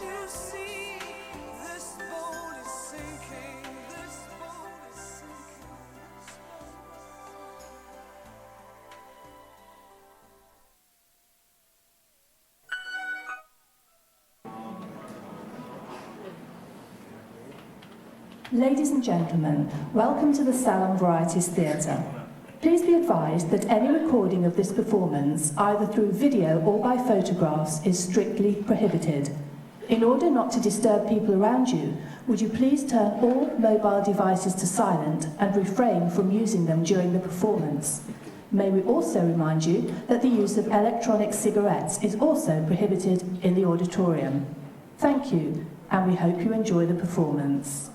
you see, this boat is sinking, this boat is sinking. Ladies and gentlemen, welcome to the Salon Varieties Theatre. Please be advised that any recording of this performance, either through video or by photographs, is strictly prohibited. In order not to disturb people around you, would you please turn all mobile devices to silent and refrain from using them during the performance? May we also remind you that the use of electronic cigarettes is also prohibited in the auditorium. Thank you, and we hope you enjoy the performance.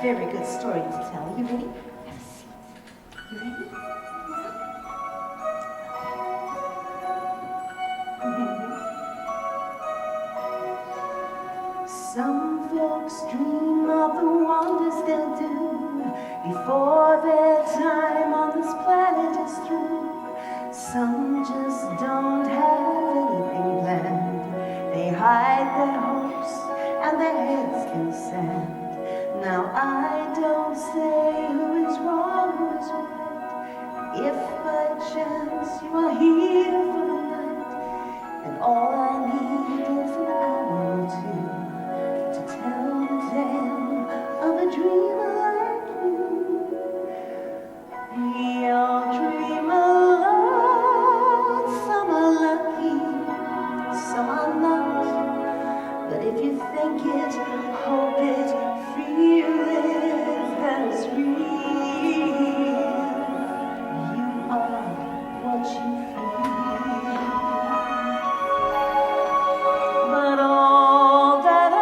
Very good story to tell. You ready? Have a seat. You ready? Some folks dream of the wonders they'll do before their time on this planet is through. Some just don't have anything planned. They hide their hopes and their heads in sand. Now I don't say who is wrong, who is right. If by chance you are here for the night, and all I need is an hour or two to tell the tale of a dreamer like you. We all dream alone. Some are lucky, some are not. But if you think it, hope it, feel it, that is real. You are what you feel. But all that I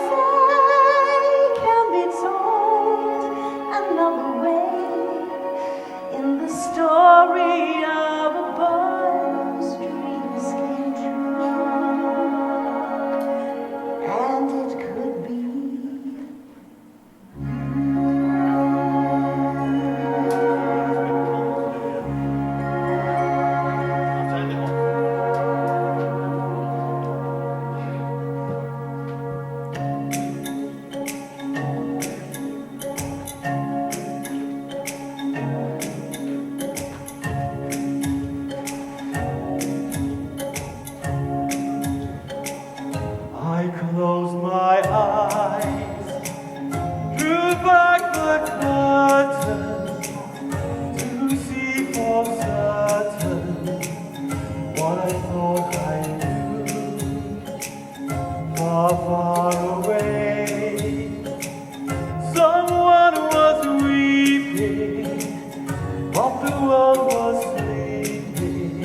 say can be told another way, in the story of a boy whose dreams came true. And it could be I close my eyes, drew back the curtain to see for certain what I thought I knew. Far, far away, someone was weeping, but the world was sleeping.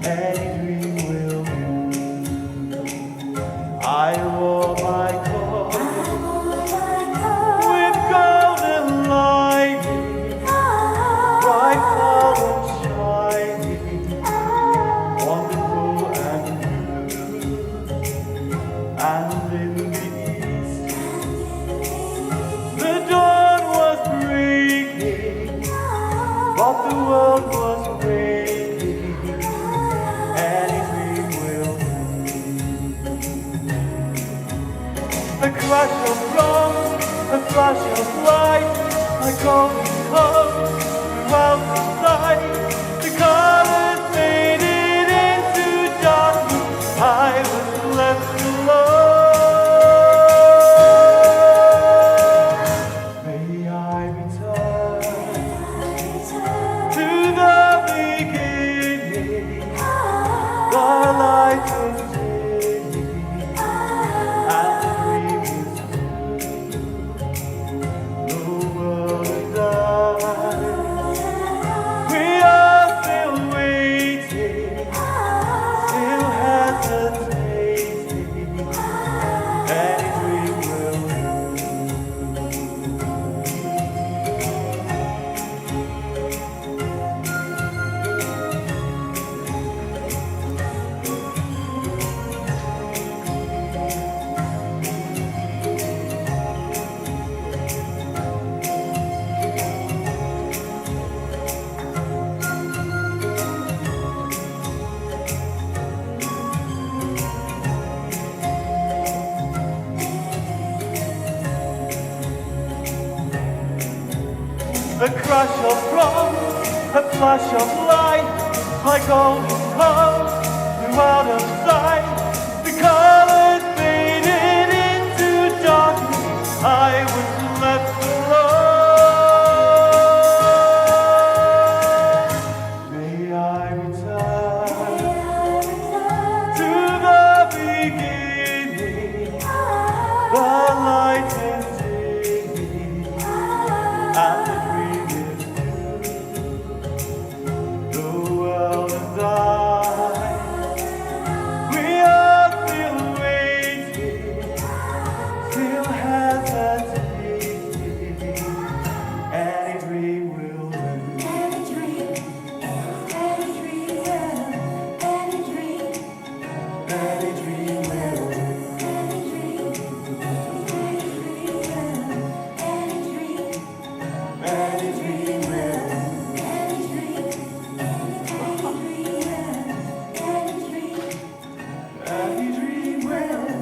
Any dream will do. I wore my coat with golden lining, bright colors shining, wonderful and new. And in the east, the dawn was breaking, but the world was waking. Any dream will do. A crash of drums, a flash of light, a golden comes throughout the sight. The colors faded into darkness. I was left alone. May I return to the beginning, the light is dimming, and the dream is through. The world dies. a crash of bronze, a flash of light, my golden clothes flew out of sight. The colors faded into darkness. I was left alone. May I return to the beginning, the light is dimming, and the dream is new. The world and I, we are still waiting, still hesitating. Any dream will do. Any dream, any dream will, any dream, Any dream will do. any dream, any dream will, any dream, Any dream will do. any dream, any dream will, Any dream will do.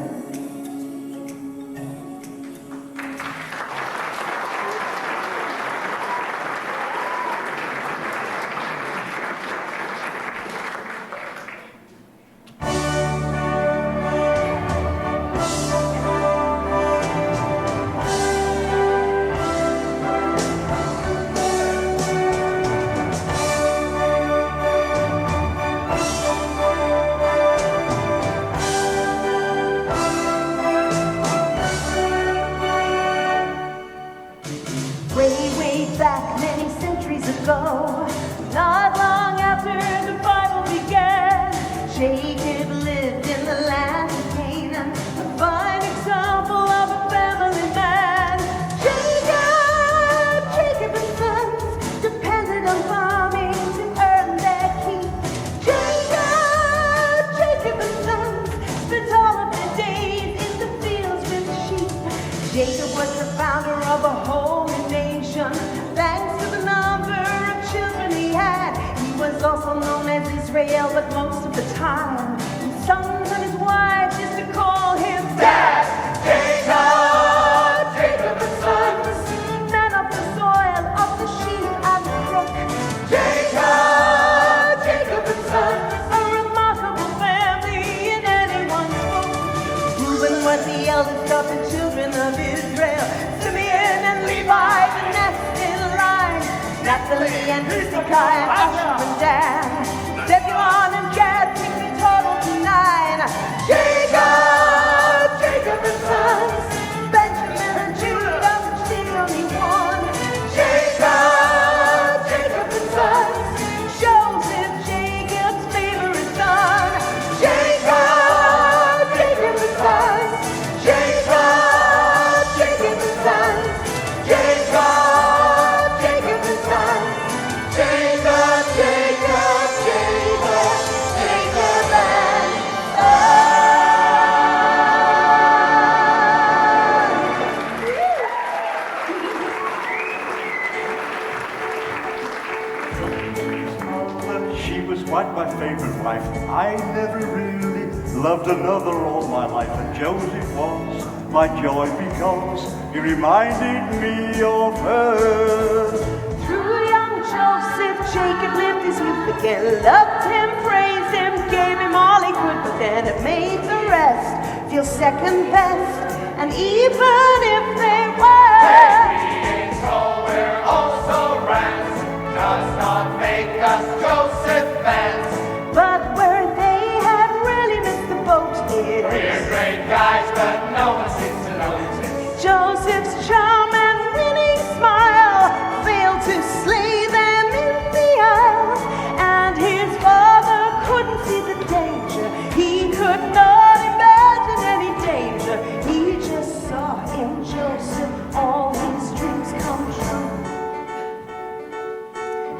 way back many centuries ago, not long after the Bible began, Jacob lived in the land of Canaan, a fine example of a family man. Jacob and sons depended on farming to earn their keep. Jacob and sons spent all of their days in the fields with sheep. Jacob was the founder of a holy nation, thanks to the number of children he had. He was also known as Israel, but most of the time, his sons and his wives used to call him Dad. Jacob and sons, men of the soil, of the sheep and the brook. Jacob and sons, a remarkable family in anyone's book. Reuben was the eldest of the children of Israel. Simeon and Levi, the next in line. Naphtali and Issachar, Asher and Dan. Zebulon and Gad make the total to 9. Jacob and sons. Benjamin and Judah, which did only one. Jacob and sons. Joseph, Jacob's favorite son. Jacob and sons. Jacob and sons. Jacob and sons. Jacob She was quite my favorite wife. I never really loved another all my life. And Joseph was my joy because he reminded me of her. Through young Joseph, Jacob lived his youth again, loved him, praised him, gave him all he could, but then it made the rest feel second best. And even if they were, We're also friends. Does not make us Joseph fans. but where they had really missed the boat We're is great guys, but no one seems to notice it. Joseph's charm and winning smile failed to slay them in the aisle, and his father couldn't see the danger. He could not imagine any danger. He just saw in Joseph all his dreams come true.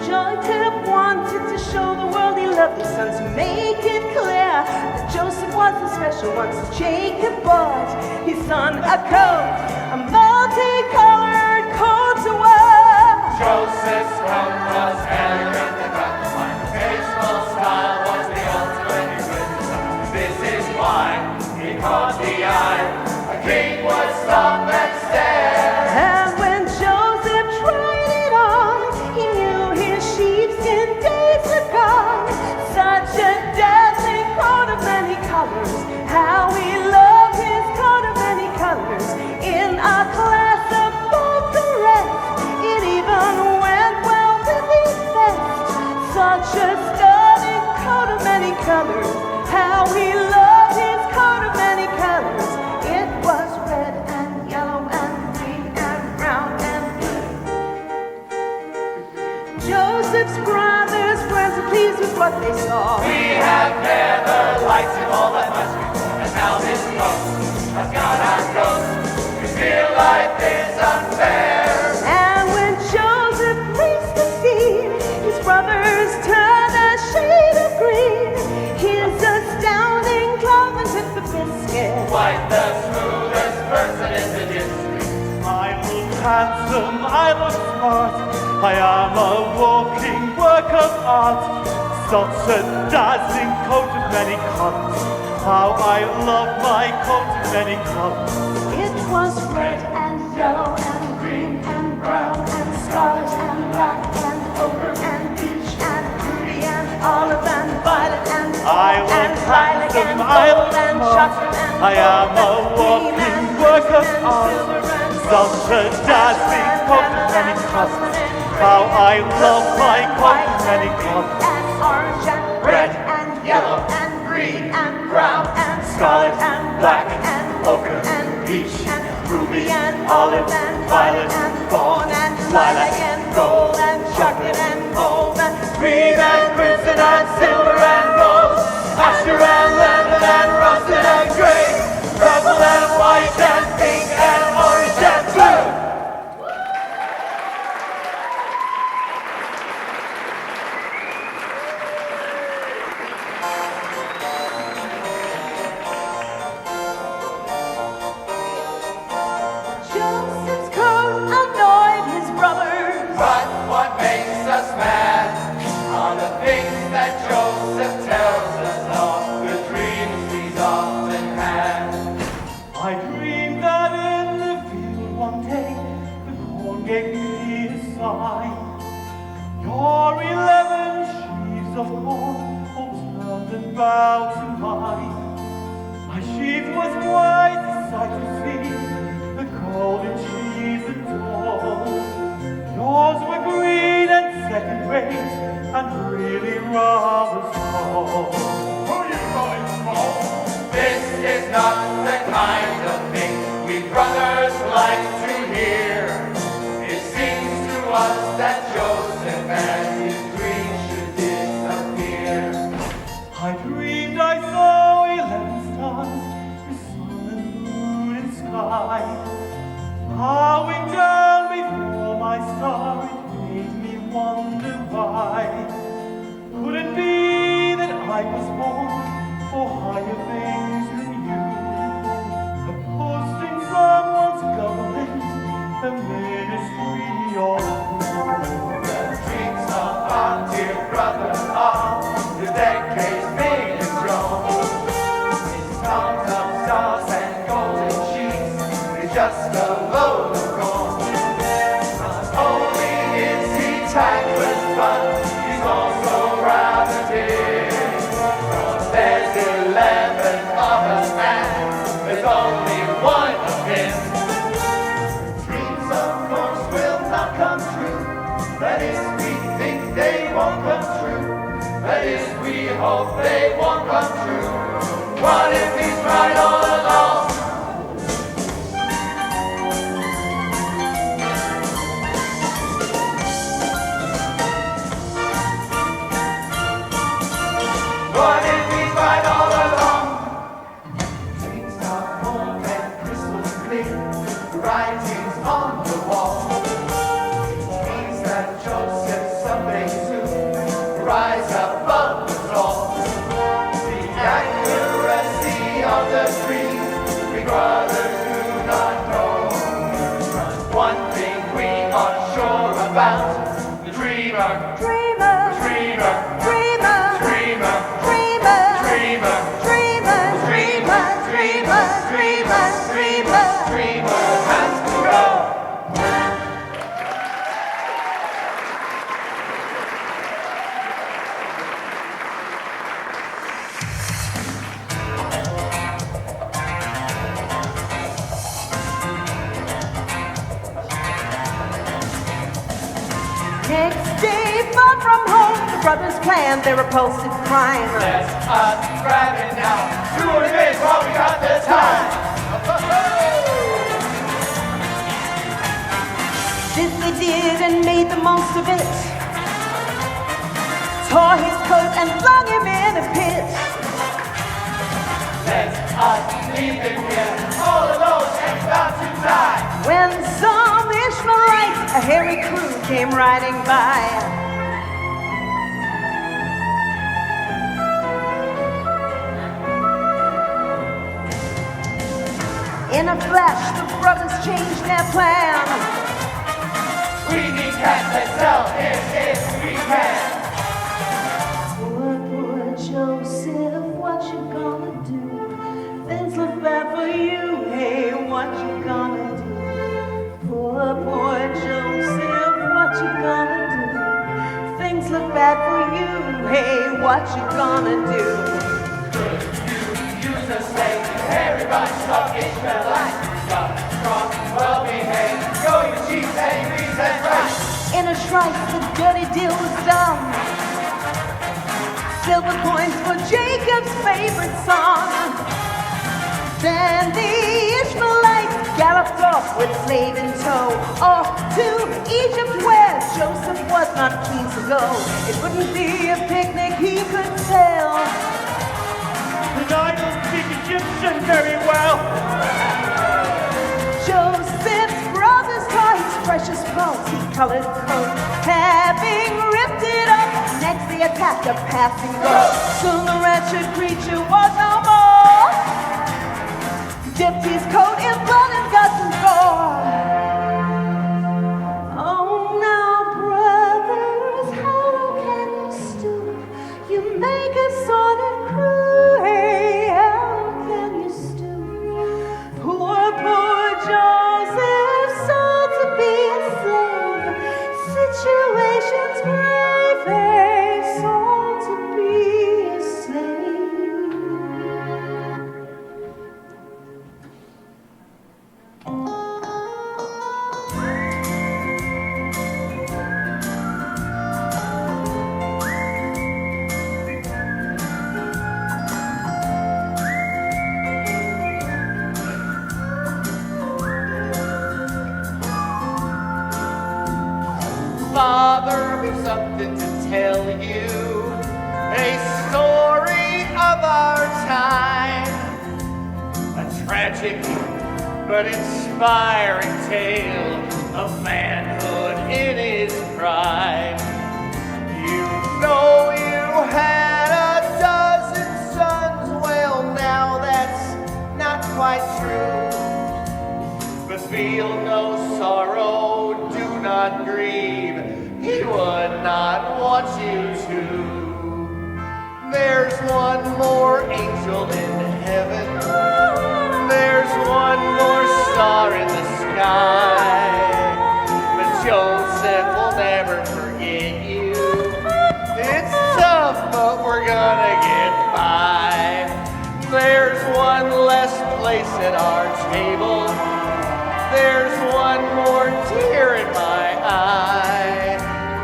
Jacob wanted to show the world he loved his sons, to make it clear that Joseph wasn't special. Once Jacob bought his son a coat, a multicolored coat to wear. Joseph's coat was elegant and gratifying. The tasteful style was the ultimate in good design. This is why he caught the eye. A king would stop and stare. And when Joseph tried it on, brothers weren't pleased with what they saw. We have never liked him all that much before, and now this ghost has got us ghost. We feel life is unfair. And when Joseph faced the scene, his brothers turned a shade of green. His astounding cloven took the biscuit. Quite the smoothest person in the district. I look handsome, I look smart, I am a walking work of art. Such a dazzling coat of many colors, how I love my coat of many colors. It was red and yellow and green and brown and scarlet and black and ochre and peach and ruby and olive and violet and I gold look and lilac and handsome, I look gold and smart, chocolate and I am a gold and cream walking and work of and art. silver and Such a gold dazzling and coat of lemon many and colors, muslin and how green, I love my coat white of many and pink colors. and orange and red and yellow and green and brown and scarlet and black and ochre and peach and ruby and olive and violet and fawn and lilac and gold and chocolate and gold and Green and crimson and silver and gold, azure and lemon and russet and gray, purple and white and pink and orange and blue. Joseph's coat annoyed his brothers. But what makes us mad are the things that Joseph tells us of, the dreams he's often had. I dreamed that in the field one day the corn gave me a sign. Your 11 sheaves of corn all turned and bowed to mine. My sheaf was white, a sight to see, the golden sheaves and tall. Yours were green and second rate, and really rather small. Who you calling small? This is not the kind of thing we brothers like to hear. It seems to us that Joseph and his dreams should disappear. I dreamed I saw 11 stars, the sun and moon and sky, bowing down before my star. It made me wonder why. Could it be that I was born for higher things than you? A post in someone's government, a ministry or The dreams of our dear brother are the decades big and strong. His songs of stars and golden sheets is just a load of corn. Not only is he tactless, but he's also rather dear. 'Cause there's 11 of us and there's only one of him. Dreams of course will not come true. That is, we think they won't come true. That is, we hope they won't come true. What if he's right all along? What if he's right all along? Dreams are warm and crystal clear, writings on the wall. Means that Joseph someday soon rise above us all. The accuracy of the dream we brothers do not know. One thing we are sure about: the dreamer, Dreamer, dreamer, dreamer, dreamer, dreamer, dreamer, dreamer, dreamer, dreamer, dreamer, dreamer. dreamer has to go. Next day, far from home, the brothers planned their repulsive crime. Let us grab it now. Do it big while we got the time. This they did and made the most of it. tore his coat and flung him in a pit. Let us leave him here, all alone and about to die. When some Ishmaelites, a hairy crew, came riding by. In a flash, the brothers changed their plan. We need cats that sell him if we can. Poor Joseph, what you gonna do? Things look bad for you, hey, what you gonna do? Poor Joseph, what you gonna do? Things look bad for you, hey, what you gonna do? Use a slave, everybody struck Ishmaelite. Young, strong, well-behaved, go your chiefs and grease and rice. In a trice, the dirty deal was done. Silver coins for Jacob's favorite son. Then the Ishmaelites galloped off with slave in tow, off to Egypt where Joseph was not keen to go. It wouldn't be a picnic he could tell. And I don't speak Egyptian very well. Joseph's brothers tore his precious multicolored coat. Having ripped it up, next they attacked a passing boat. Soon the wretched creature was no more. Dipped his coat in blood and guts and gore. Oh, now, brothers, how can you stoop? You make a sort of crew. Hey, how can you stoop? Poor Joseph, sold to be a slave. Situation's grave. Hey, sold to be a slave. Father, we've something to tell you, a story of our time, a tragic but inspiring tale of manhood in his prime. You know you had a dozen sons, well now that's not quite true, but feel no sorrow, do not grieve, he would not want you to. There's one more angel in heaven, there's one more star in the sky, but Joseph will never forget you. It's tough, but we're gonna get by. There's one less place at our table, there's one more tear in my eye,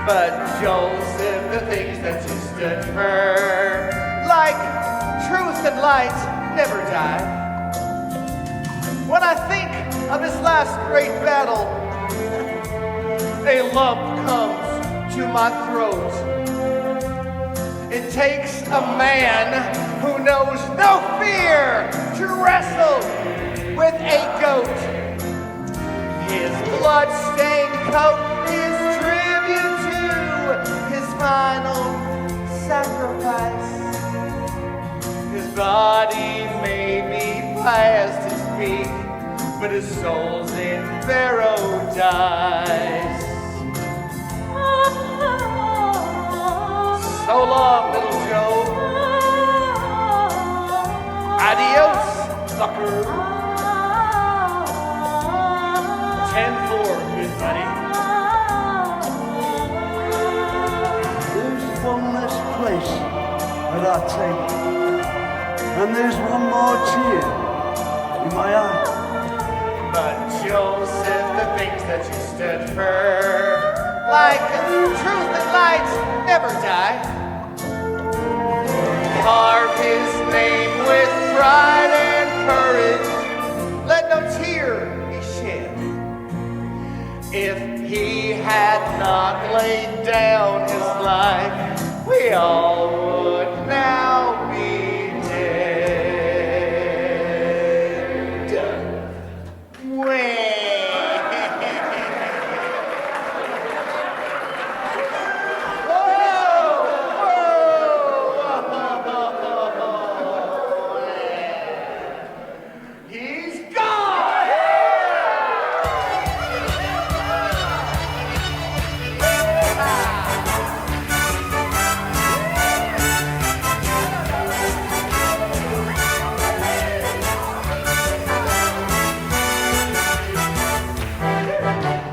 but Joseph, the things that you stood for, like truth and light, never die. When I think of this last great battle, a lump comes to my throat. It takes a man who knows no fear to wrestle with a goat. His blood-stained coat is tribute to his final sacrifice. His body may be past his peak, but his soul's in paradise. So long, little Joe. Adios, sucker. 10-4, good buddy. There's one less place at our table, and there's one more tear in my eye. But Joseph, the things that you stood for, like truth and light, never die. Carve his name with pride and courage. Let no tear be shed. If he had not laid down his life, we we all would now be dead. He's gone!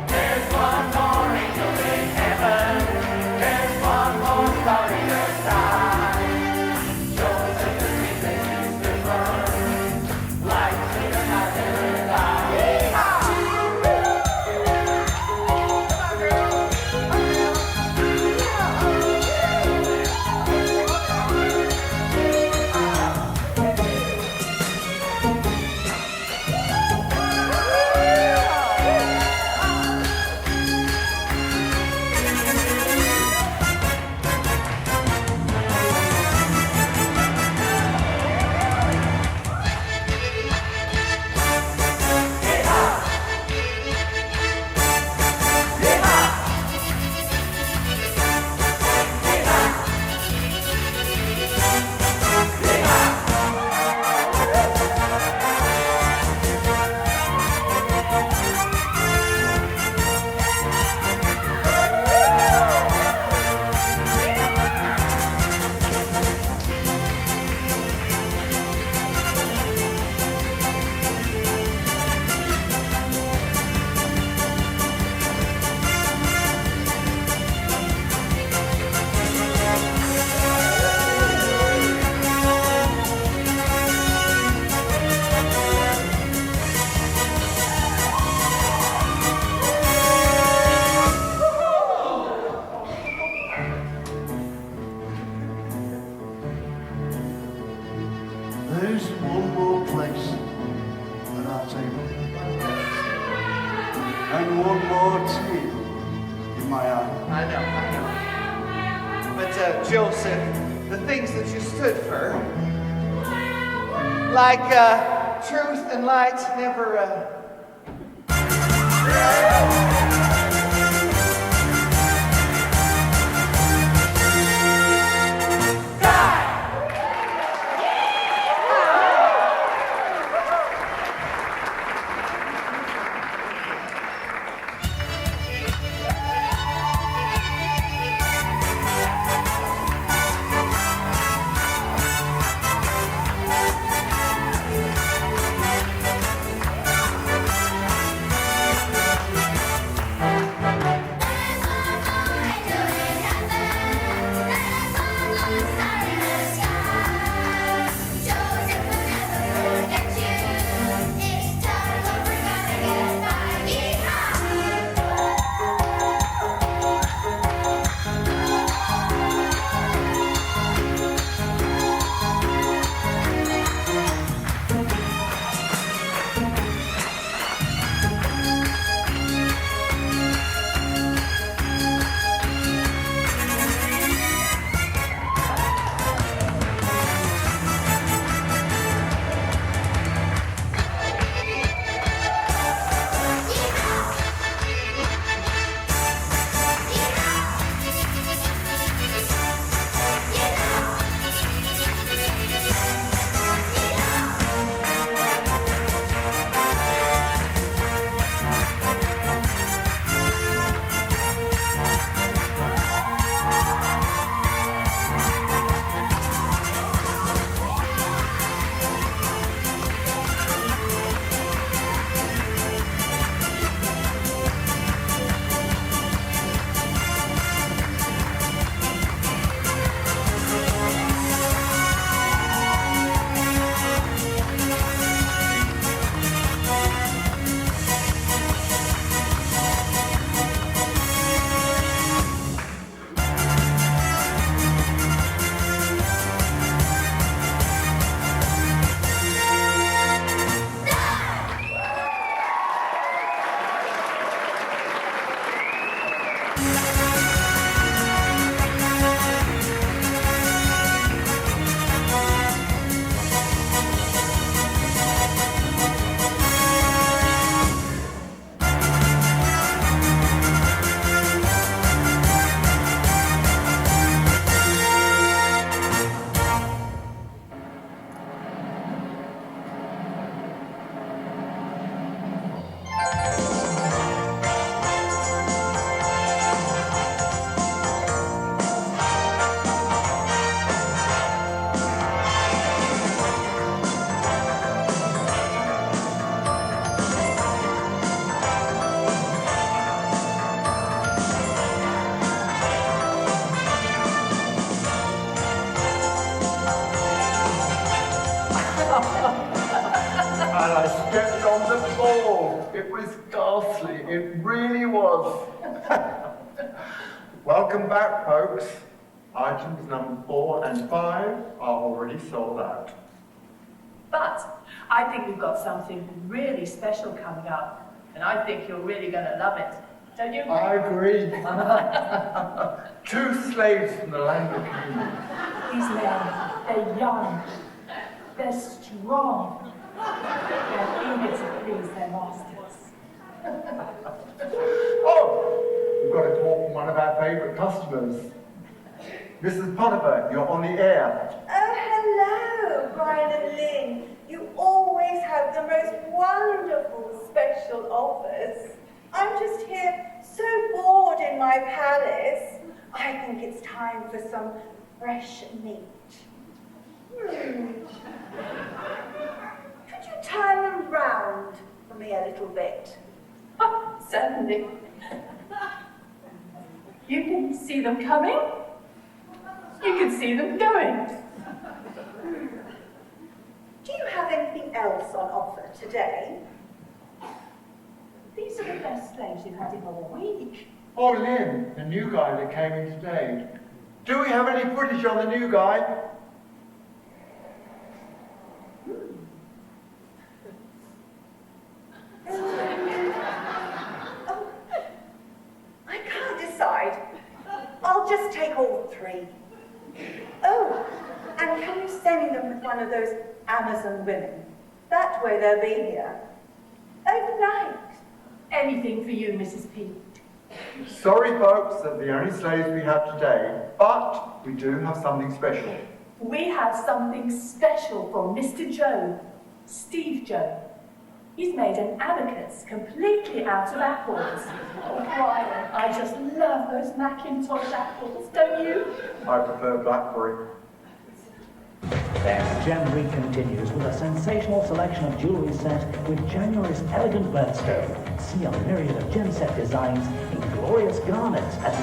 There's one more angel in heaven. There's one more starry side. Shows us the reason used to burn. Like sweeter not ever die. There's one more place that I'll take you. And one more tear in my eye. I know. But Joseph, the things that you stood for, like truth and light, never. was. Welcome back, folks. Items number 4 and 5 are already sold out. But I think we've got something really special coming up, and I think you're really going to love it. Don't you? I agree. 2 slaves from the land of Canaan. These men, they're young, they're strong, they're eager to please their masters. Oh, we've got a call from one of our favourite customers. Mrs. Potiphar, you're on the air. Oh, hello, Brian and Lynn. You always have the most wonderful special offers. I'm just here so bored in my palace. I think it's time for some fresh meat. Could you turn them round for me a little bit? Oh, certainly. You can see them coming. You can see them going. Do you have anything else on offer today? These are the best slaves you've had in a week. Oh, Lynn, the new guy that came in today. Do we have any footage on the new guy? I can't decide. I'll just take all 3. Oh, and can you send me them with one of those Amazon women? That way they'll be here overnight. Anything for you, Mrs. P. Sorry, folks, that the only slaves we have today, but we do have something special. We have something special for Mr. Joe, Steve Joe. He's made an abacus completely out of apples. Oh, Brian, I just love those Macintosh apples, don't you? I prefer blackberry. Then Gem Week continues with a sensational selection of jewellery set with January's elegant birthstone. See a myriad of gem set designs in glorious garnets at 9.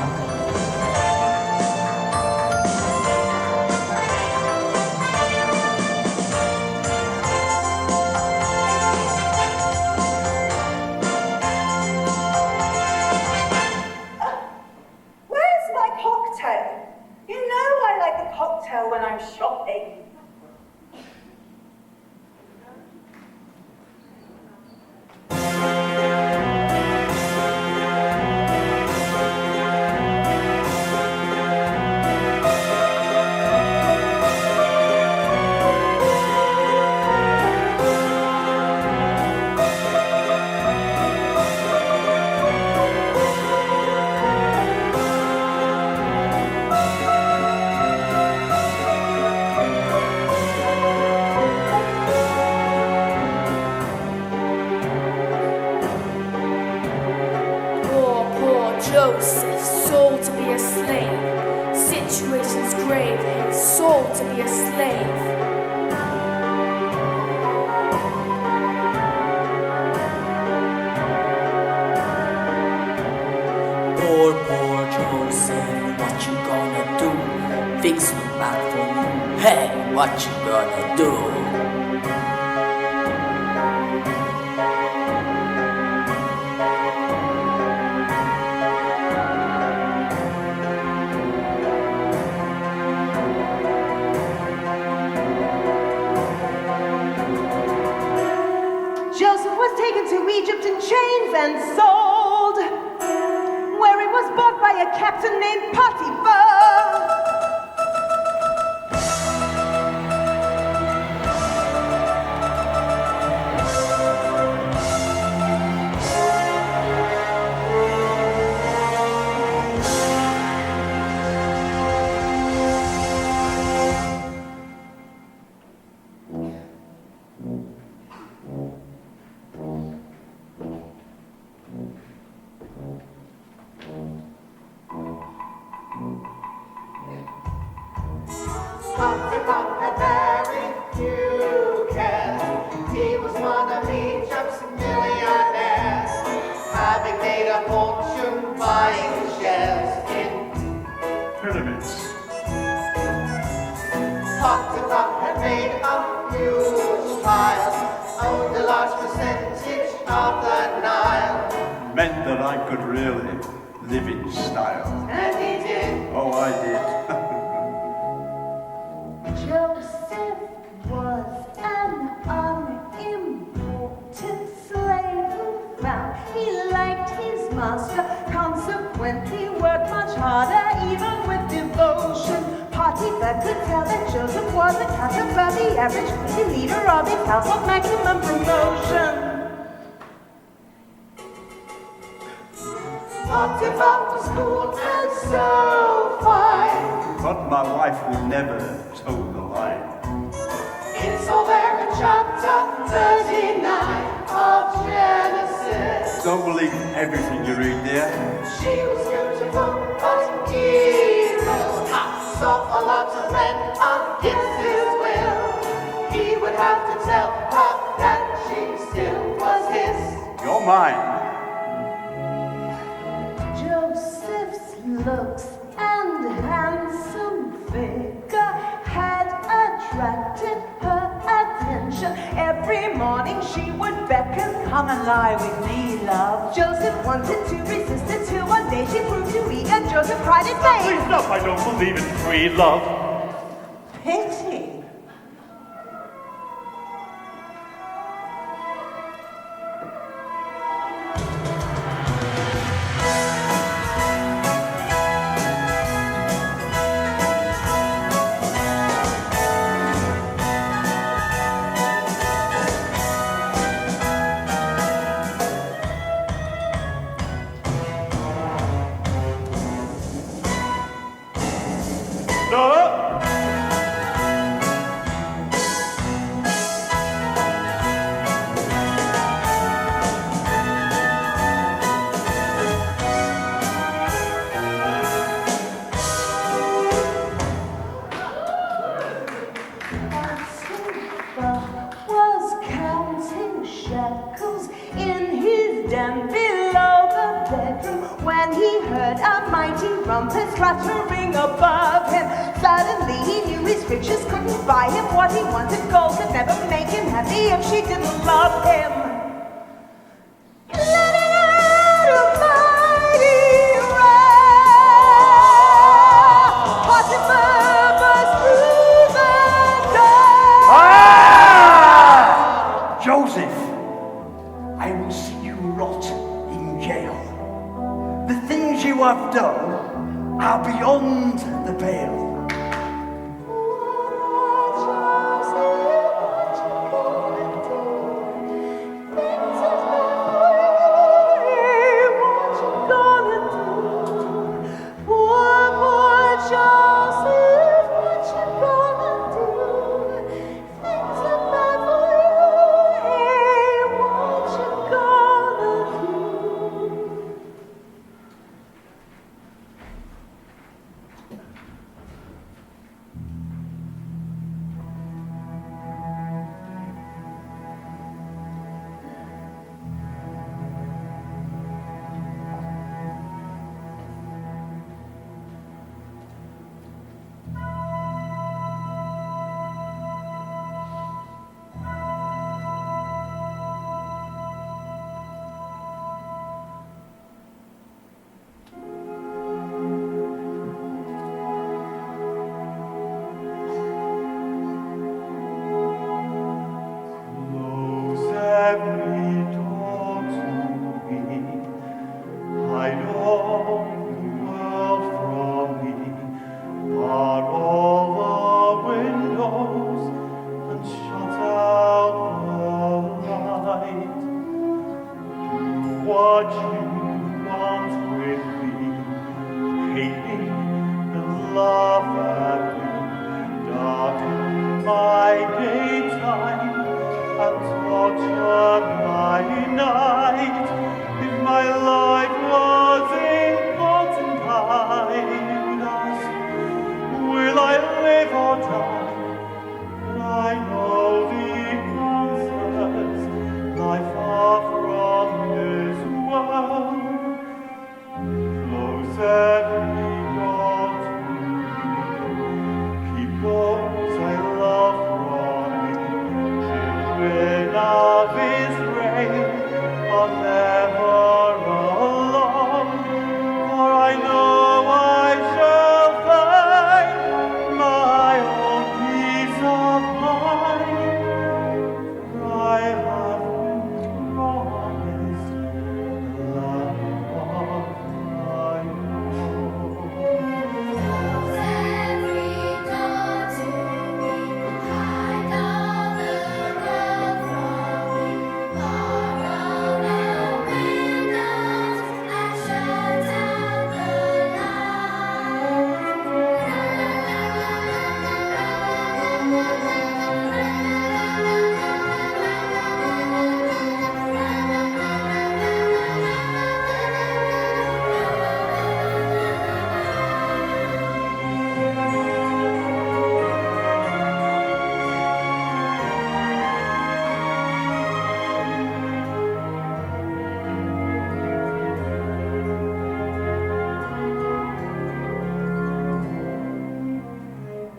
Where's my cocktail? You know I like a cocktail when I'm shopping. Poor Joseph, sold to be a slave. Situation's grave, his soul to be a slave. Poor Joseph, what you gonna do? Things look bad for you. Hey, what you gonna do? Joseph was taken to Egypt in chains and sold, where he was bought by a captain named Potiphar. Potiphar had very few cares. He was one of Egypt's millionaires, having made a fortune buying shares in Pyramids. Potiphar had made a huge pile, owned a large percentage of the Nile. Meant that that I could really live in style. And he did. Oh, I did. Joseph was an unimportant slave who found he liked his master, consequently worked much harder, even with devotion. Potiphar could tell that Joseph was a cut above the average, the leader of his household, maximum promotion. Potiphar was cool and so fine. But my wife would never toe the line. It's all there in chapter 39 of Genesis. Don't believe everything you read there. She was beautiful but evil. Saw a lot of men against his will. He would have to tell her that she still was his. You're mine. Joseph's looks and handsome figure had attracted her attention. Every morning she would beckon, come and lie with me, love. Joseph wanted to resist it till one day she proved too eager. Joseph cried in vain. Please stop, I don't believe in free love. Pity. No! Was counting shekels in his den below the bedroom when he heard a mighty rumpus clattering above him. Suddenly he knew his riches couldn't buy him what he wanted. Gold could never make him happy if she didn't love him. Let it out a mighty wrath. Potiphar burst through the door. Joseph, I will see you rot in jail. The things you have done are beyond the pale. What you want with me, hate me, and laugh at me, darken my daytime and torture my night. If my life was important, I would ask, will I live or die? But I know the answers lie far from this world. Closer we go to me. Keep those I love from me. Children of Israel are never alone.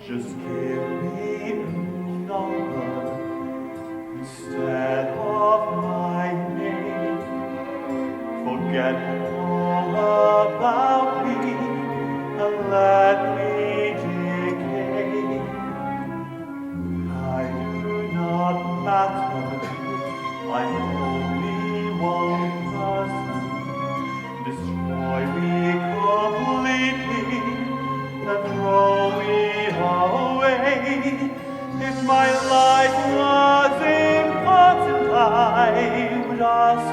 Just give me a number instead of my name. Forget all about me and let me decay. I do not matter, I'm only one person. Destroy me completely and throw me away. If my life was important, I would ask,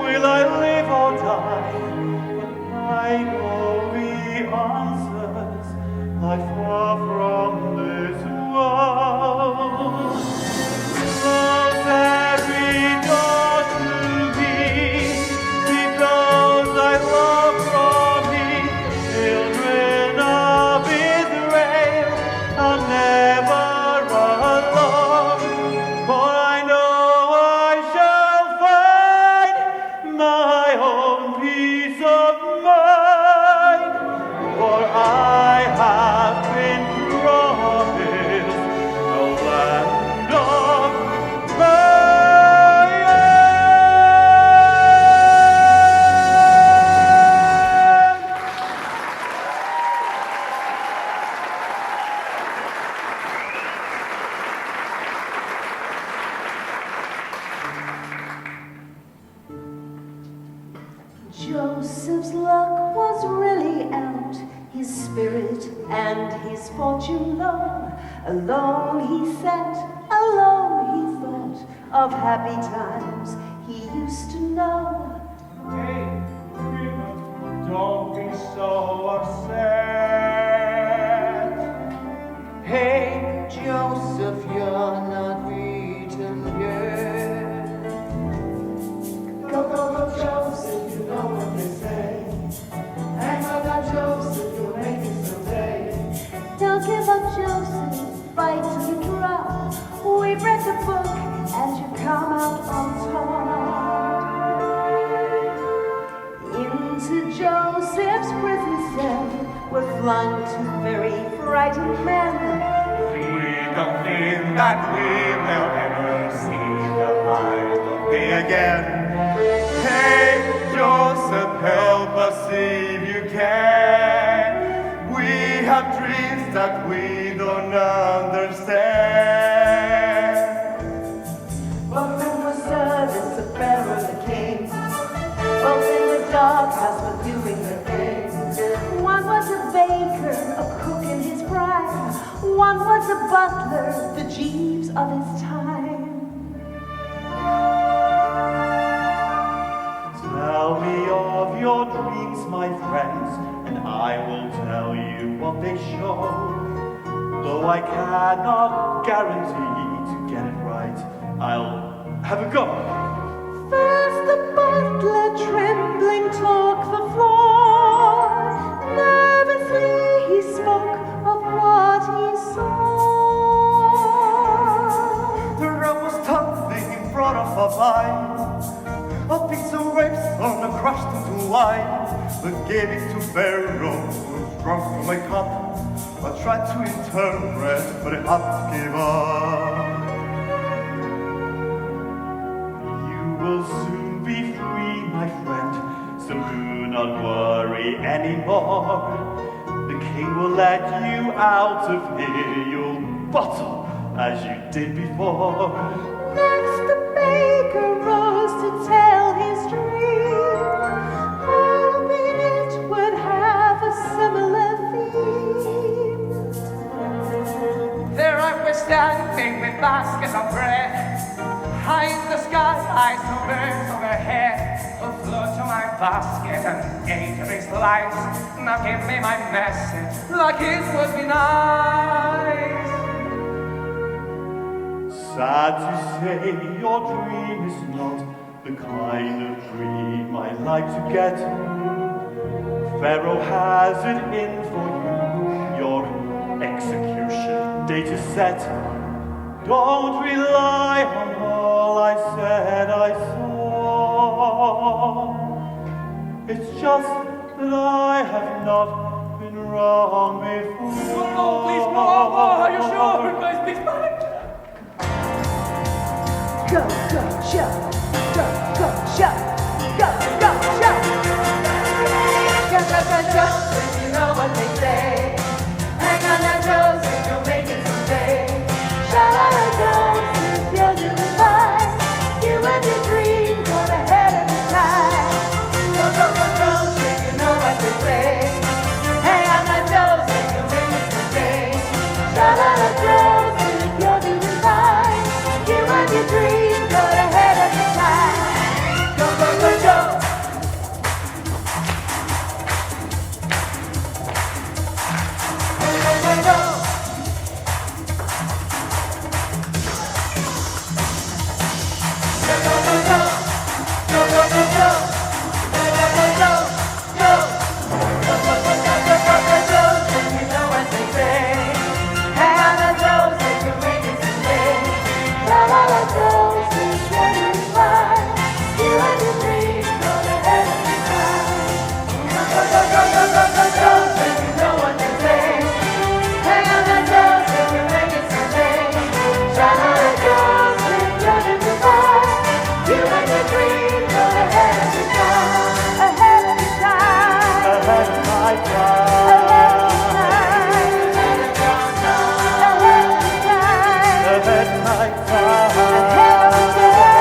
will I live or die? But I know the answers lie far from this world. Close every door to me, keep those I love from me. Children of Israel are never alone, for I know I shall find my own peace of mind, for I have been promised a land of Joseph's luck was really out, his spirit and his fortune low. Alone he sat, alone he thought of happy times he used to know. Hey, don't be so upset. Hey, Joseph, you're not beaten yet. Go, go, go, Joseph, you know what they say. Hang on, now, Joseph, you'll make it someday. Don't give up, Joseph, fight till you drop. We've read the book, and you come out on top. Into Joseph's prison cell were flung two very frightened men. We don't think that we will ever see the light of day again. Hey, Joseph, help us if you can. We have dreams that we don't understand. Both in the service of Pharaoh the king, both in the doghouse were doing their thing. One was a baker, a cook in his prime. One was a butler, the Jeeves of his time. Tell me of your dreams, my friends, and I will tell you what they show. Though I cannot guarantee to get it right, I'll have a go. First the butler trembling took the floor. Nervously he spoke of what he saw. The rope was tumbling in front of our mind. A piece of ribstone crushed into wine. But gave it to Pharaoh, who was drunk from my cup. I tried to interpret, but I had to give up. You will soon be free, my friend, so do not worry anymore. The king will let you out of here. You'll bottle as you did before. Next the baker rose to tell his dream, hoping it would have a similar theme. There I was standing with baskets of bread. High in the sky, I saw birds overhead who flew to my basket and ate of its light. Now give me my message, like it would be nice. Sad to say, your dream is not the kind of dream I like to get. Pharaoh has it in for you, your execution date is set. Don't rely on all I said I saw. It's just that I have not been wrong before. No, please, no! go, go, show. Go, go, show. Go, go, show. Go, go, go, Joseph, you know what they say. Hang on now, Joseph, you'll make it someday. Sha-la-la, Joseph, you're doing fine. You and your dream got ahead of your time. Go, go, go, Joseph, you know what they say. Hang on now, Joseph, you'll make it someday. Sha-la-la, Joseph, you're doing fine. You and your dream got ahead of your time. Go, go, go, Joseph. Sha-la-la, Joseph, you're doing fine. You and your dream got ahead of your time. Sha-la-la, Joseph, you're doing fine. You and your dream got ahead of your time. Ahead of your time. Ahead of my time. Ahead of your time. Ahead of your time. Ahead of my time. Ahead of your time.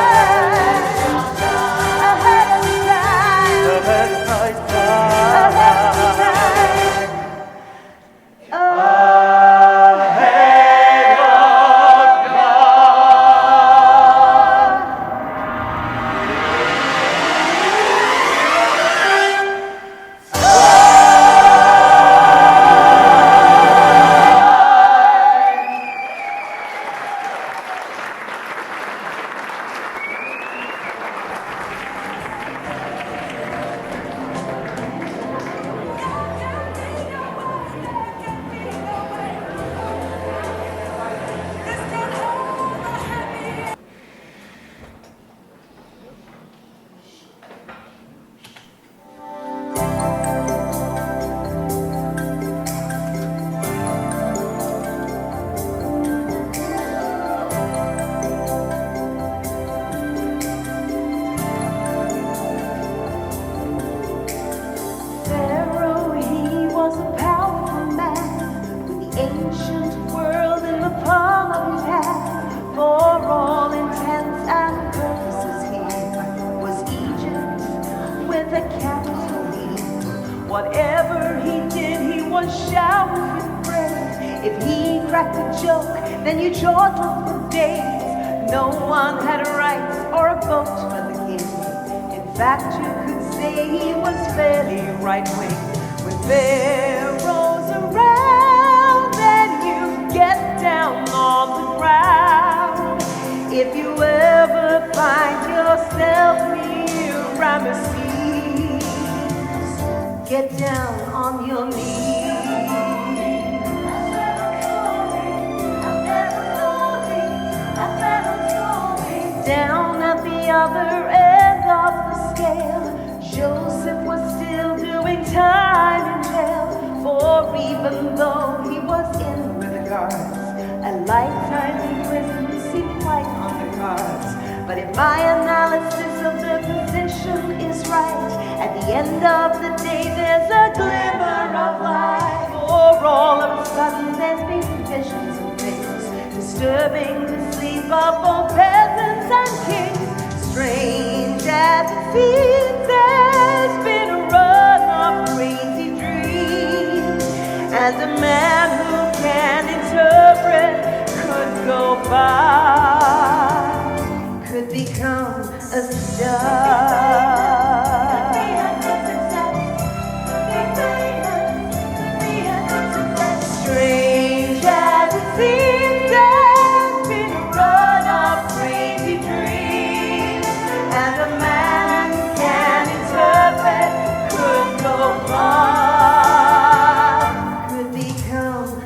Ahead of your time. Ahead of my time. Ahead of your time. Pharaoh, he was a powerful man with the ancient world in the palm of his hand. For all intents and purposes, here was Egypt with a capital E. Whatever he did, he was showered with praise. If he cracked a joke, then you chortled for days. No one had a right or a vote for the king. In fact, you could say he was fairly right-wing. When Pharaoh's around, then you get down on the ground. If you ever find yourself near Ramesses, get down on your knees. Down at the other end of the scale, Joseph was still doing time in jail. For even though he was in with the guards, a lifetime in prison seemed quite on the cards. But if my analysis of the position is right, at the end of the day there's a glimmer of light. For all of a sudden there's been visions and things disturbing the sleep of both peasants and kings. Strange as it seems, there's been a run of crazy dreams, and a man who can interpret could go by, could become a star. Strange as it seems, there's been a run of crazy dreams, and a man who can interpret could go far, could become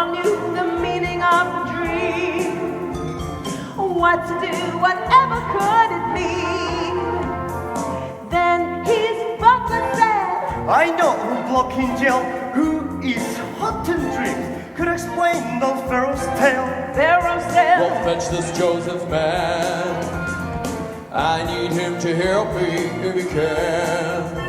Pharaoh knew the meaning of the dream. What to do, whatever could it mean? Then his butler said, I know who blocked in jail, who is hot in dreams, could explain the Pharaoh's tale. Pharaoh said, Go fetch this Joseph man. I need him to help me if he can.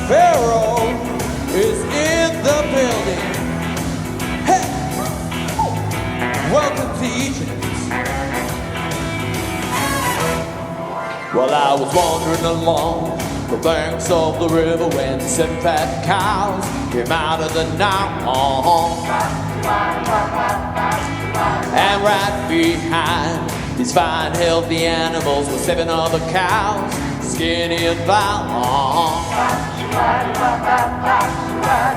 Pharaoh is in the building. Hey! Welcome to Egypt. Well, I was wandering along the banks of the river when 7 fat cows came out of the Nile. And right behind these fine, healthy animals were 7 other cows, skinny and brown.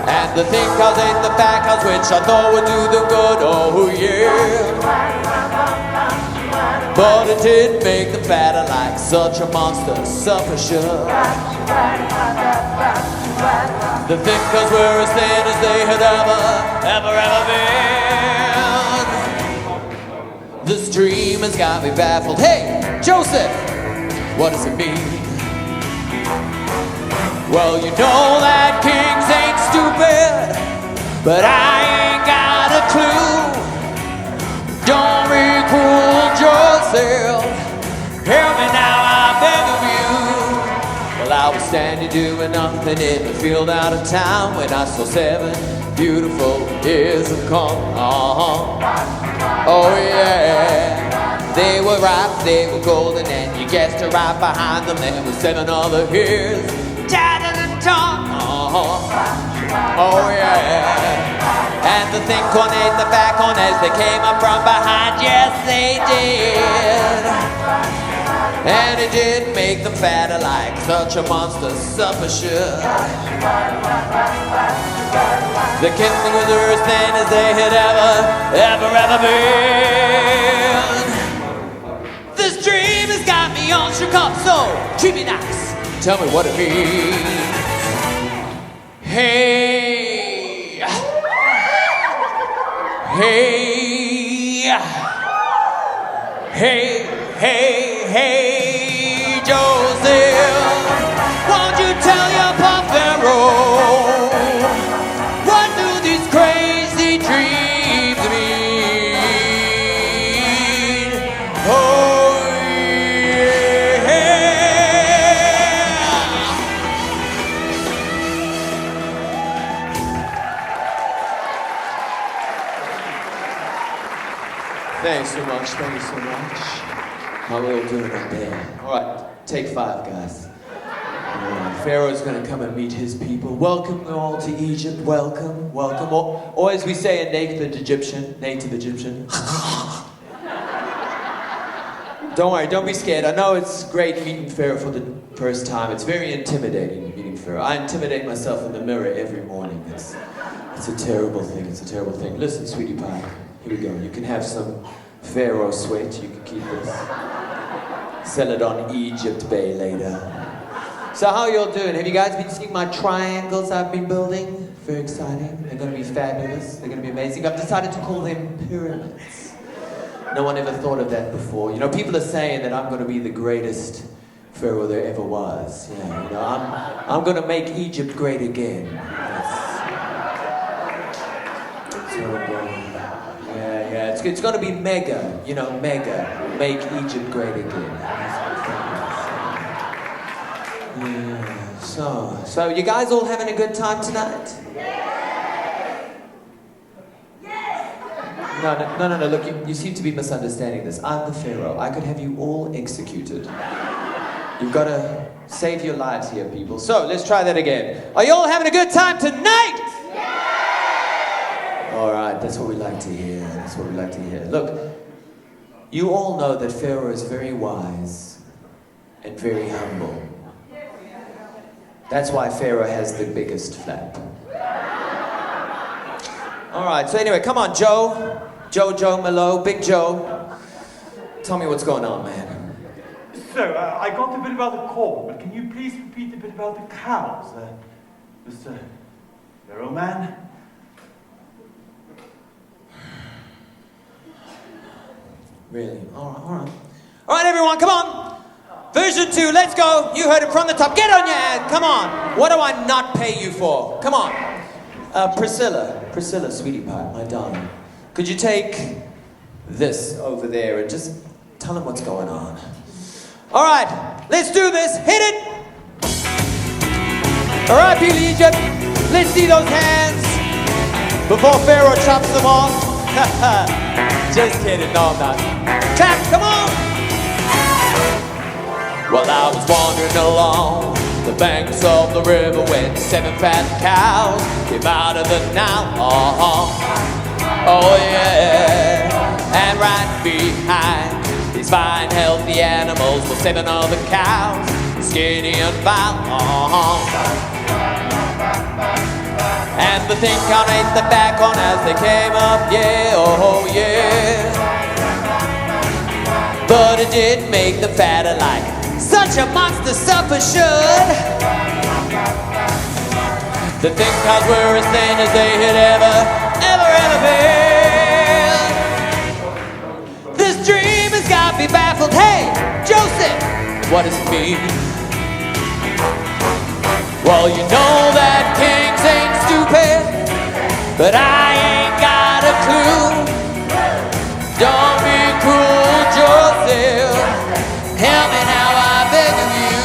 And the thick cows ate the fat cows, which I thought would do them good, oh yeah. But it didn't make them fatter like such a monster suffer should. The thick cows were as thin as they had ever been. This dream has got me baffled. Hey, Joseph, what does it mean? Well, you know that kings ain't stupid, but I ain't got a clue. Don't be cruel, Joseph. Hear me now, I beg of you. Well, I was standing doing nothing in the field out of town when I saw 7 beautiful years have come. Oh yeah. They were ripe, they were golden, and you guessed it, right behind them there were 7 other ears. Tattered and torn. Oh yeah. And the thin corn ate the fat corn as they came up from behind. Yes, they did. And it did make them fatter like such a monster supper should. The kindling was as thin as they had ever been. This dream has got me all shook up, so treat me nice. Tell me what it means. Hey, hey, hey, hey, hey, Joseph, won't you tell your poor Pharaoh, what do these crazy dreams mean? Oh, thanks so much, thank you so much. How are we all doing out there? All right, take 5, guys. Pharaoh's gonna come and meet his people. Welcome all to Egypt, welcome, welcome. Or as we say in native Egyptian. Don't worry, don't be scared. I know it's great meeting Pharaoh for the first time. It's very intimidating meeting Pharaoh. I intimidate myself in the mirror every morning. It's a terrible thing, it's a terrible thing. Listen, sweetie pie. Here we go. You can have some Pharaoh sweat. You can keep this. Sell it on Egypt Bay later. So how y'all doing? Have you guys been seeing my triangles I've been building? Very exciting. They're going to be fabulous. They're going to be amazing. I've decided to call them pyramids. No one ever thought of that before. You know, people are saying that I'm going to be the greatest Pharaoh there ever was. Yeah, you know, I'm going to make Egypt great again. It's going to be mega, you know, mega. Make Egypt great again. Yeah, so you guys all having a good time tonight? No. Look, you seem to be misunderstanding this. I'm the Pharaoh. I could have you all executed. You've got to save your lives here, people. So, let's try that again. Are you all having a good time tonight? Yeah! All right, that's what we like to hear. That's what we like to hear. Look, you all know that Pharaoh is very wise and very humble. That's why Pharaoh has the biggest flap. All right, so anyway, come on, Joe, Malo, Big Joe. Tell me what's going on, man. So, I got a bit about the corn, but can you please repeat a bit about the cows, Mr. Pharaoh Man? Really? All right. All right, everyone, come on. Version 2, let's go. You heard it from the top. Get on your ass. Come on. What do I not pay you for? Come on. Priscilla, sweetie pie, my darling. Could you take this over there and just tell him what's going on? All right, let's do this. Hit it. All right, people of Egypt, let's see those hands before Pharaoh chops them off. Just kidding, no, I'm not. Clap, come on. Well, I was wandering along the banks of the river when 7 fat cows came out of the Nile. Oh yeah, and right behind these fine, healthy animals were 7 other cows, skinny and vile. And the thing count ate the back on as they came up, yeah, oh yeah. But it didn't make them fatter like such a monster supper should. The thing cows were as thin as they had ever been. This dream has got me baffled. Hey, Joseph, what does it mean? Well, you know that kings ain't stupid, but I ain't got a clue. Don't be cruel, Joseph. Help me now, I beg of you.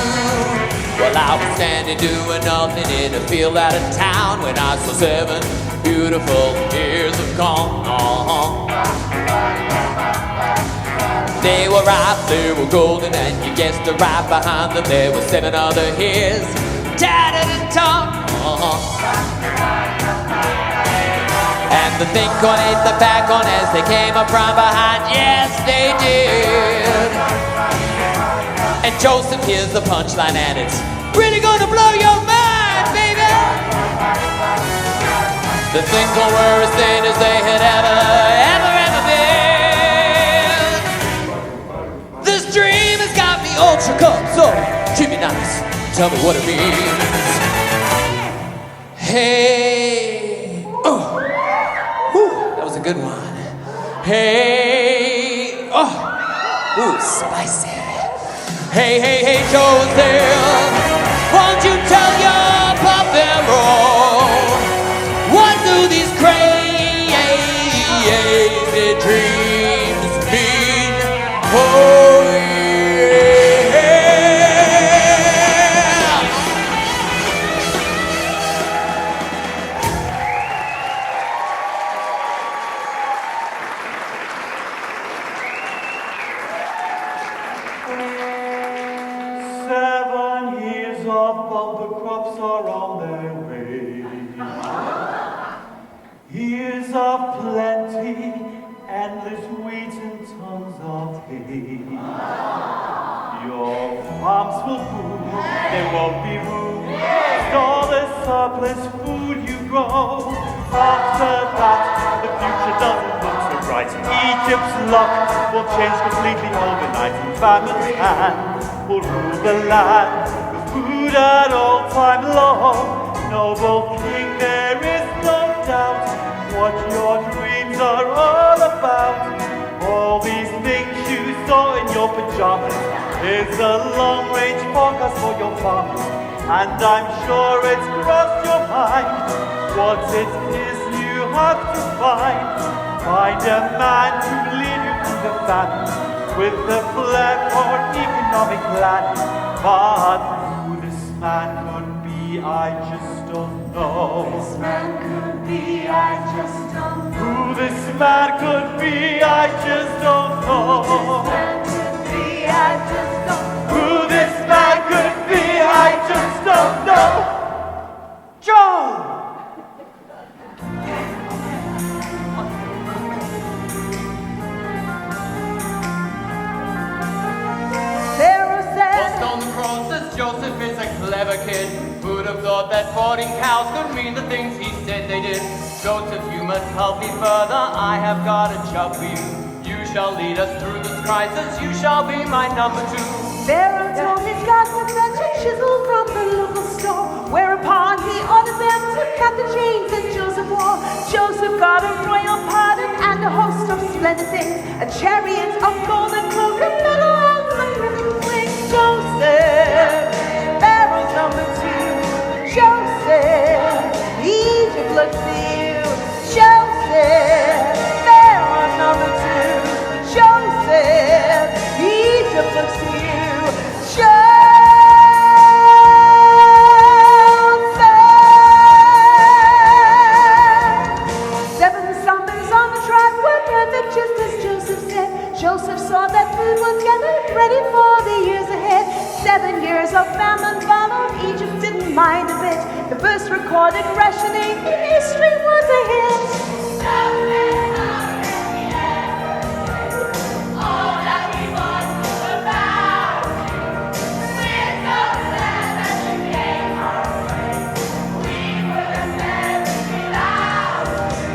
Well, I was standing doing nothing in a field out of town when I saw 7 beautiful ears of corn. They were ripe, they were golden, and you guessed it, right behind them there were 7 other ears, tattered and torn. And the thing corn ate the back on as they came up from behind. Yes, they did. And Joseph hears the punchline, and it's really gonna blow your mind, baby. The thing corn were as thin as they had ever been. This dream has got me ultra cut, so treat me nice. Tell me what it means. Hey, oh, whew, that was a good one. Hey, oh, ooh, spicy. Hey, Joseph, won't you tell your Pharaoh what do these crazy dreams mean? Oh, Years of plenty, endless wheat and tons of hay. Your farms will boom, there won't be room to store the surplus food you grow. After that, the future doesn't look so bright. Egypt's luck will change completely overnight. And famine's hand will rule the land with food at all time low. Noble king, there is no doubt what your dreams are all about. All these things you saw in your pajamas is a long-range forecast for your farmers, and I'm sure it's crossed your mind what it is you have to find. Find a man to lead you through the famine with a flair for economic planning. But who this man could be, I just don't know. know. This man could be, I just don't know. Who this man could be, I just don't know. Man could be, I just don't know. Who this man could be, I just don't know. Joe! Pharaoh said, Whilst on the cross as Joseph is a clever kid. Who'd have thought that boarding cows could mean the things he said they did? Joseph, you must help me further, I have got a job for you. You shall lead us through this crisis, you shall be my number 2. Pharaoh told his guards to fetch a chisel from the local store, whereupon he ordered them to cut the chains that Joseph wore. Joseph got a royal pardon and a host of splendid things, a chariot of gold and cloak and metal and magnificent wings. Joseph, Pharaoh's number 2. Joseph, Egypt looks to you. Joseph, Pharaoh's number 2. Joseph, Egypt looks to you. Joseph saw that food was gathered ready for the years ahead. 7 years of famine followed, Egypt didn't mind a bit. The first recorded rationing in history was a hit.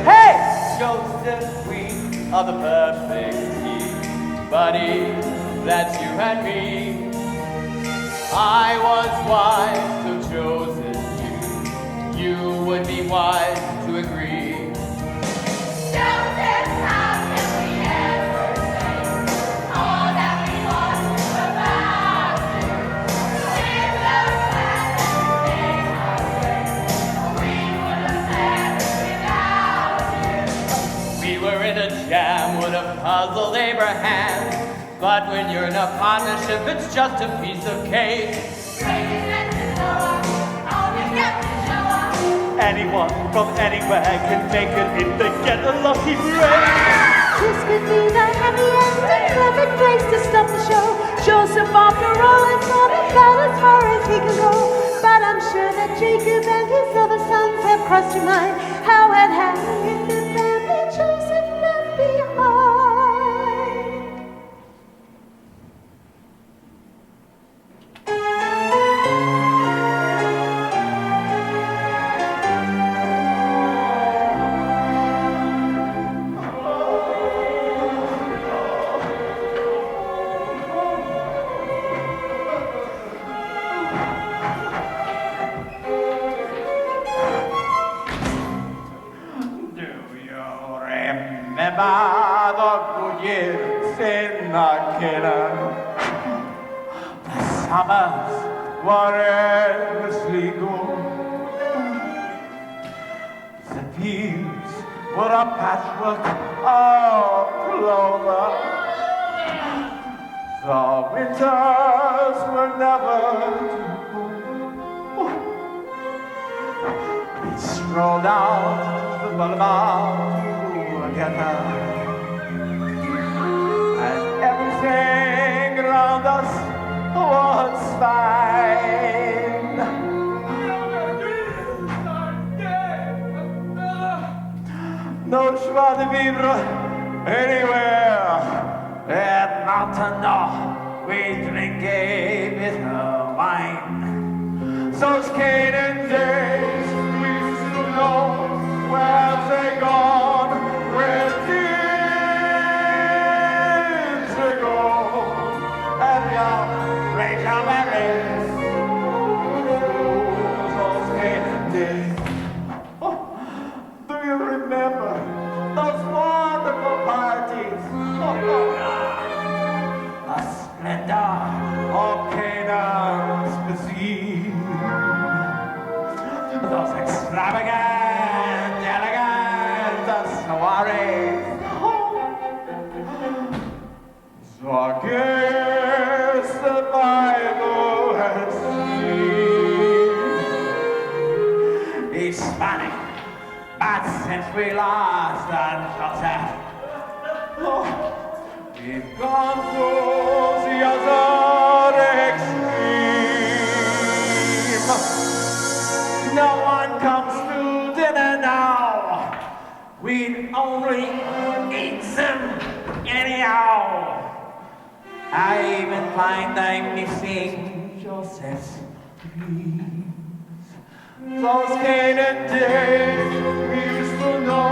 Hey! Joseph, we are the perfect team. Buddy, that's you and me. I was wise, so Joseph, you would be wise to agree. Joseph, how can we ever say all that we want about you? With the plan that you made our way, we would have never without you. We were in a jam, would have puzzled Abraham. But when you're in a partnership, it's just a piece of cake. Anyone from anywhere can make it if they get a lucky break. This could be the happy end, a perfect place to stop the show. Joseph, after all, has not got as far as he can go. But I'm sure that Jacob and his other sons have crossed your mind. How had happened if the family Joseph left behind? Remember the good years in the Canaan. The summers were endlessly good. The fields were a patchwork of clover. The winters were never too cool. We strolled down the boulevard together, and everything around us was fine. No joie de vivre anywhere, and maintenant we drink a bitter wine. Those Canaan days we used to know, where they gone, where did they go? And now, Rachel Berry, those Canaan days. Oh, do you remember those wonderful parties? The splendor of Canaan's cuisine, those extravagant But since we lost our shelter, we've gone through the other extreme. No one comes to dinner now. We'd only eat them anyhow. I even find I'm missing Joseph's dreams. Those Canaan days we used to know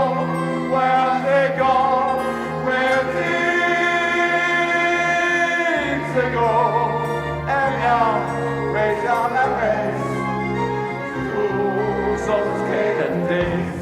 where they go, where things they go, and now raise on that race through those Canaan days.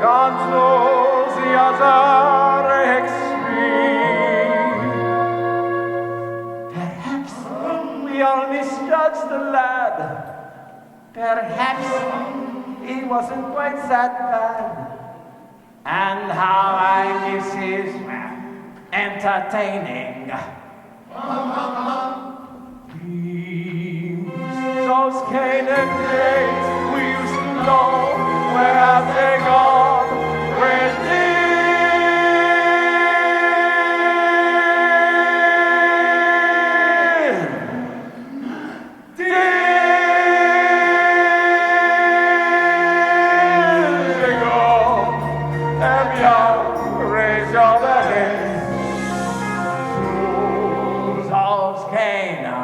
Gone through the other extreme. Perhaps we all misjudged the lad. Perhaps he wasn't quite that bad. And how I miss his entertaining dreams. Those Canaan days we used to know, where have they gone? Where's they go? And young, raise your head. Through those Canaan.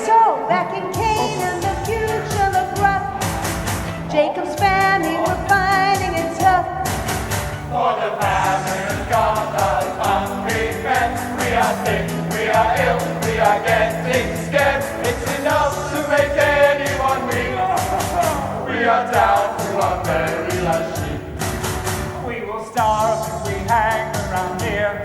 So back in Canaan, the future looked rough. Jacob's family were finding it tough. For the famine has got us hungry men. We are sick, we are ill, we are getting scared. It's enough to make anyone weep. We are down to our very last sheep. We will starve if we hang around here.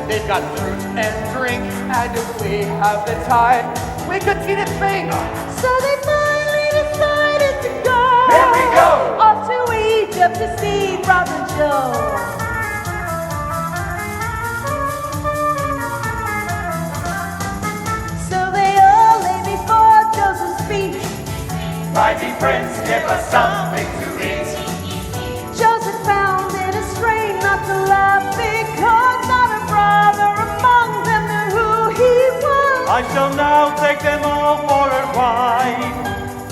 They've got fruit and drink, and if we have the time, we could see the thing. So they finally decided to go. Here we go. Off to Egypt to see Brother Joe. So they all lay before Joseph's feet. Mighty prince, give us something to eat. Joseph found it a strain not to laugh, because not a brother among them knew who he was. I shall now take them all for a ride.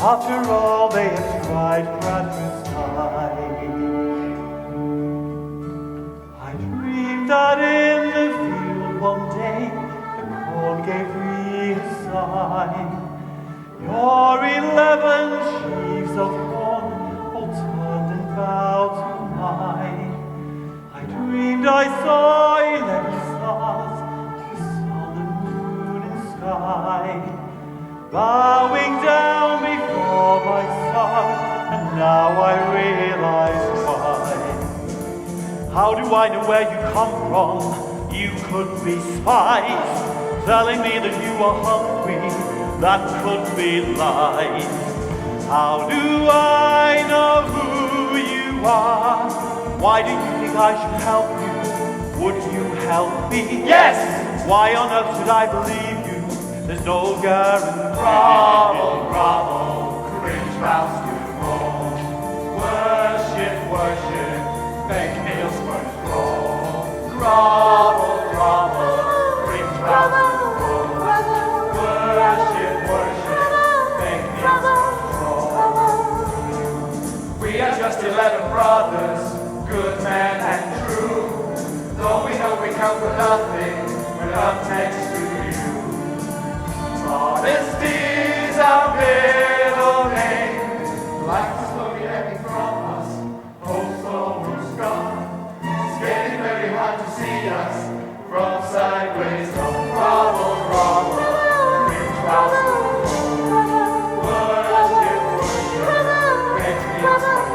After all they have tried for at this time. time. Your 11 sheaves of corn all turned and bowed to mine. I dreamed I saw 11 stars, the sun and moon and sky, bowing down before my son, and now I realize why. How do I know where you come from? You could be spies, telling me that you are hungry. That could be lies. How do I know who you are? Why do you think I should help you? Would you help me? Yes! Why on earth should I believe you? There's no guarantee. Grovel, grovel, cringe mouse to roll. Worship, worship, fake nails must roll. Grovel, grovel, cringe mouse to roll. Worship, worship, fake nails must roll. We are just 11 brothers, good men and true. Though we know we count for nothing, we're up next to you. Honesty's our middle name. Life is slowly ebbing from us. Hope's almost gone. It's getting very hard to see us from sideways. Don't grovel, grovel, cringe mouse. Worship, worship, fake nails must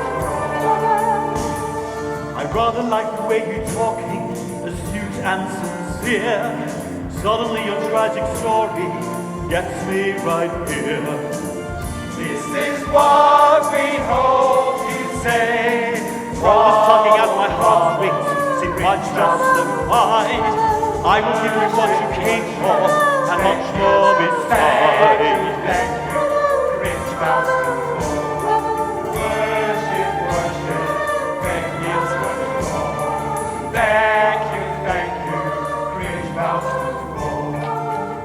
I rather like the way you're talking, astute and sincere. Suddenly your tragic story gets me right here. This is what we hope you say. Always tugging at my heart's wings, seem quite justified. I will give you what you came for, and much more beside. Thank you, cringe mouse. Worship, worship, fake nails must roll. Thank you, cringe mouse.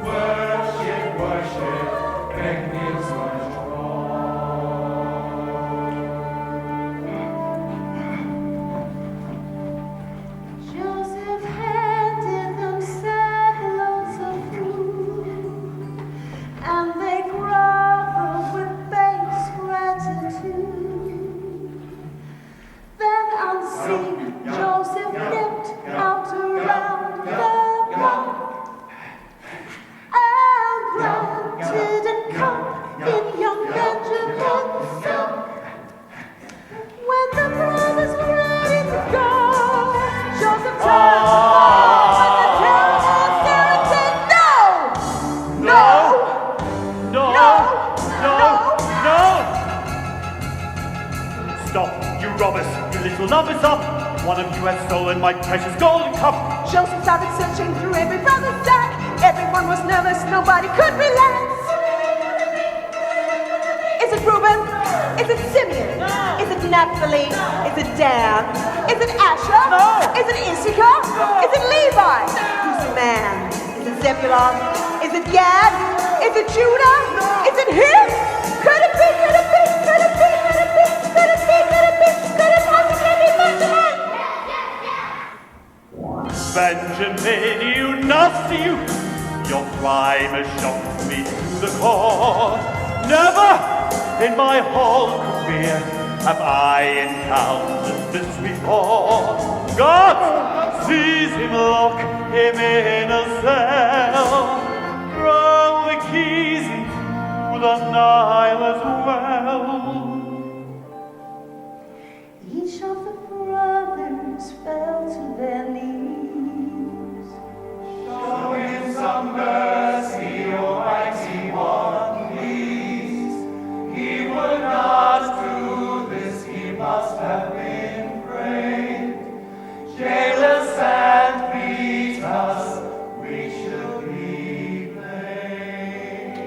Worship, worship, fake nails must Joseph handed them silos of food, and they groveled with base gratitude. Then unseen, Joseph nipped out around the block and planted a cup in young Benjamin's silk. When the brothers were ready to go, Joseph turned to the terrible stare and said, No! No! Stop, you robbers, you little lovers up! One of you has stolen my precious golden cup! Joseph started searching through every brother's sack. Everyone was nervous, nobody could relax. Is it Reuben? Is it Simeon? Is it Naphtali? Is it Dan? Is it Asher? Is it Issachar? Is it Levi? Who's the man? Is it Zebulon? Is it Gad? Is it Judah? Is it him? Could it be? Could it be? Could it be? Could it be? Could it be? Could it be? Could it possibly be Benjamin? Benjamin, you nasty you! Your crime has shocked me to the core. Never in my whole career have I encountered this before. God, seize him, lock him in a cell. Throw the keys into the Nile as well. Each of the brothers fell to their knees. Show him some mercy, Almighty One, please. He would not do this, he must have been prayed. Jailers and beat us, we should be blamed.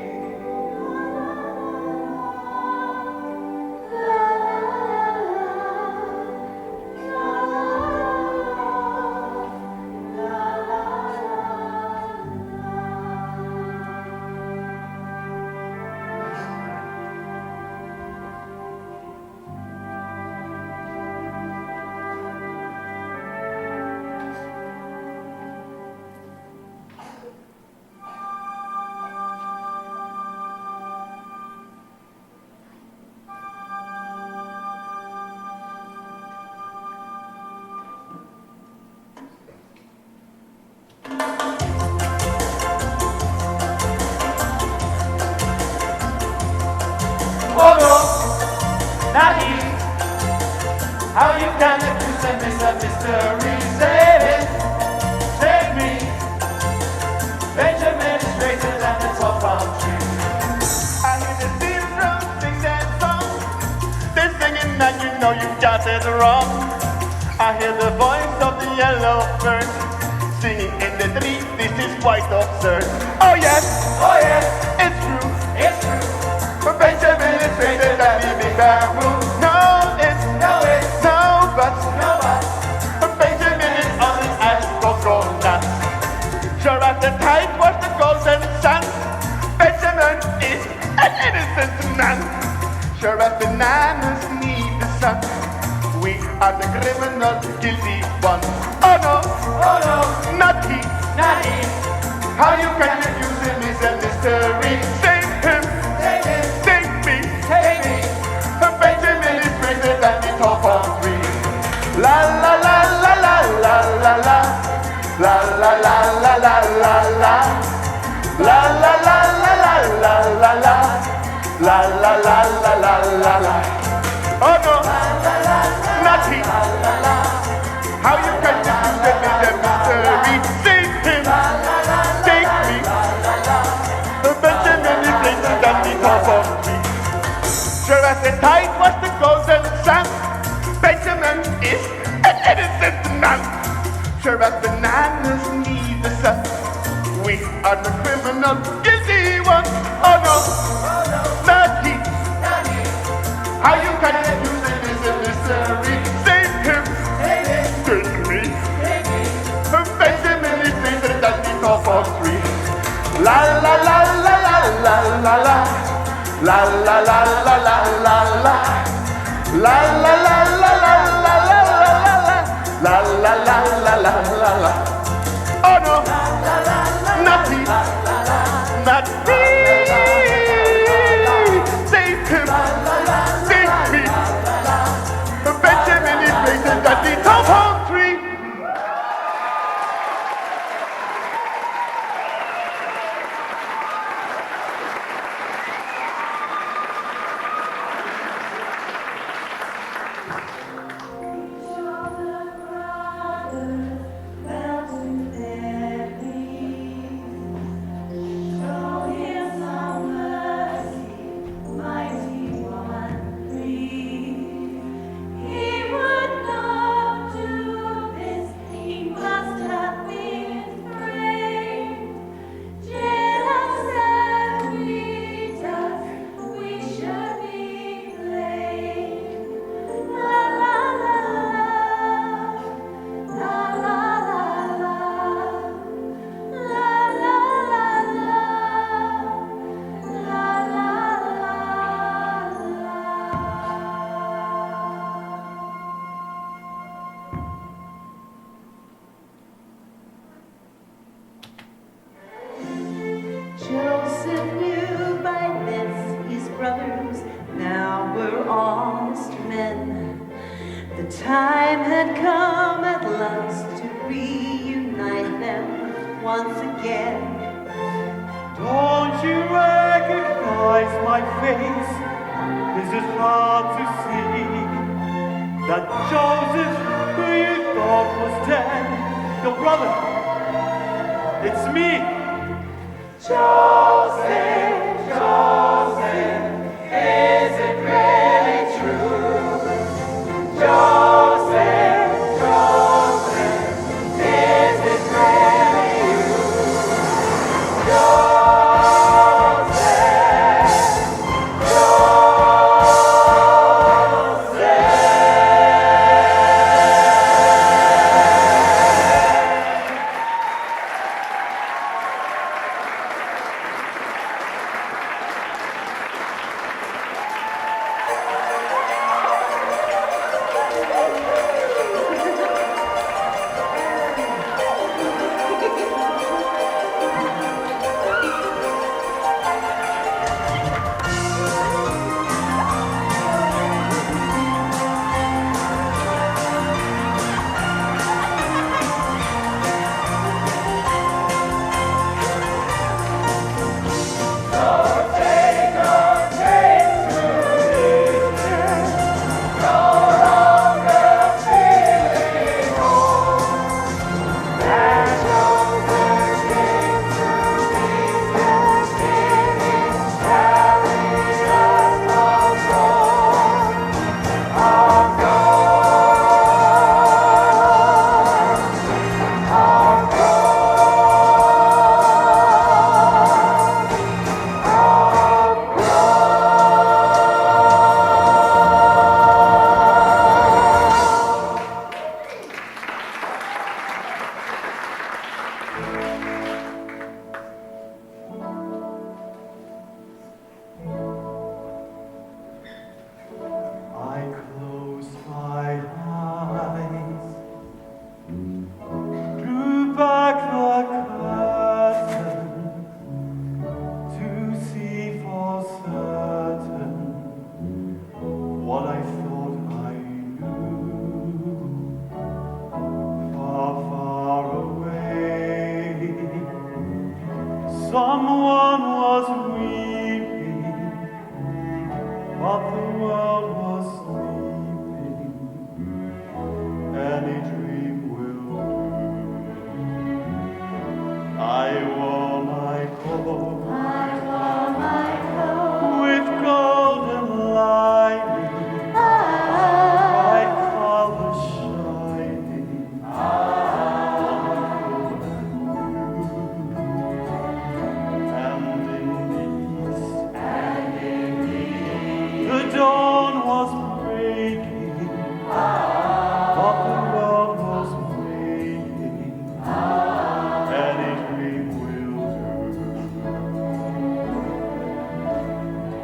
How you can accuse them is a mystery. Save me. Benjamin is greater than the top palm tree. I hear the zebras sing their song. They're singing and you know you got it wrong. I hear the voice of the yellow bird singing in the tree. This is quite absurd. Oh yes, it's true. But Benjamin is greater than the big bamboo. No, but Benjamin is only as coconut. Sure as the tide was the golden sun, Benjamin is an innocent man. Sure as bananas need the sun, we are the criminal guilty ones. Oh no, not he. How you can accuse him is a mystery. Save him, save me. Benjamin is greater than the top of three. La la la la la la la la. La la la la la la la. La la la la la la la la. La la la la la la la. Oh no, not he. How you can accuse him is a mystery. Save him, take me. Benjamin is greater than the top of three. Sure as the tide was the golden sun, Benjamin is an innocent man. Sure as bananas need the sun, we are the criminal guilty ones. Oh no, not he. How you can accuse him is a mystery. Save him, take me. Benjamin is greater than the top of three. La la la la la la la la. La la la la la la la. La la la la la la la la. La la la la la la la. Oh no, not he, not he. Save him, save me. Benjamin is greater than the top palm tree. Joseph knew by this his brothers now were honest men. The time had come at last to reunite them once again. Don't you recognize my face? Is it hard to see that Joseph, who you thought was dead, your brother, it's me? Joseph, Joseph, is it really true? Joseph, Joseph, is it really you? Joseph, Joseph.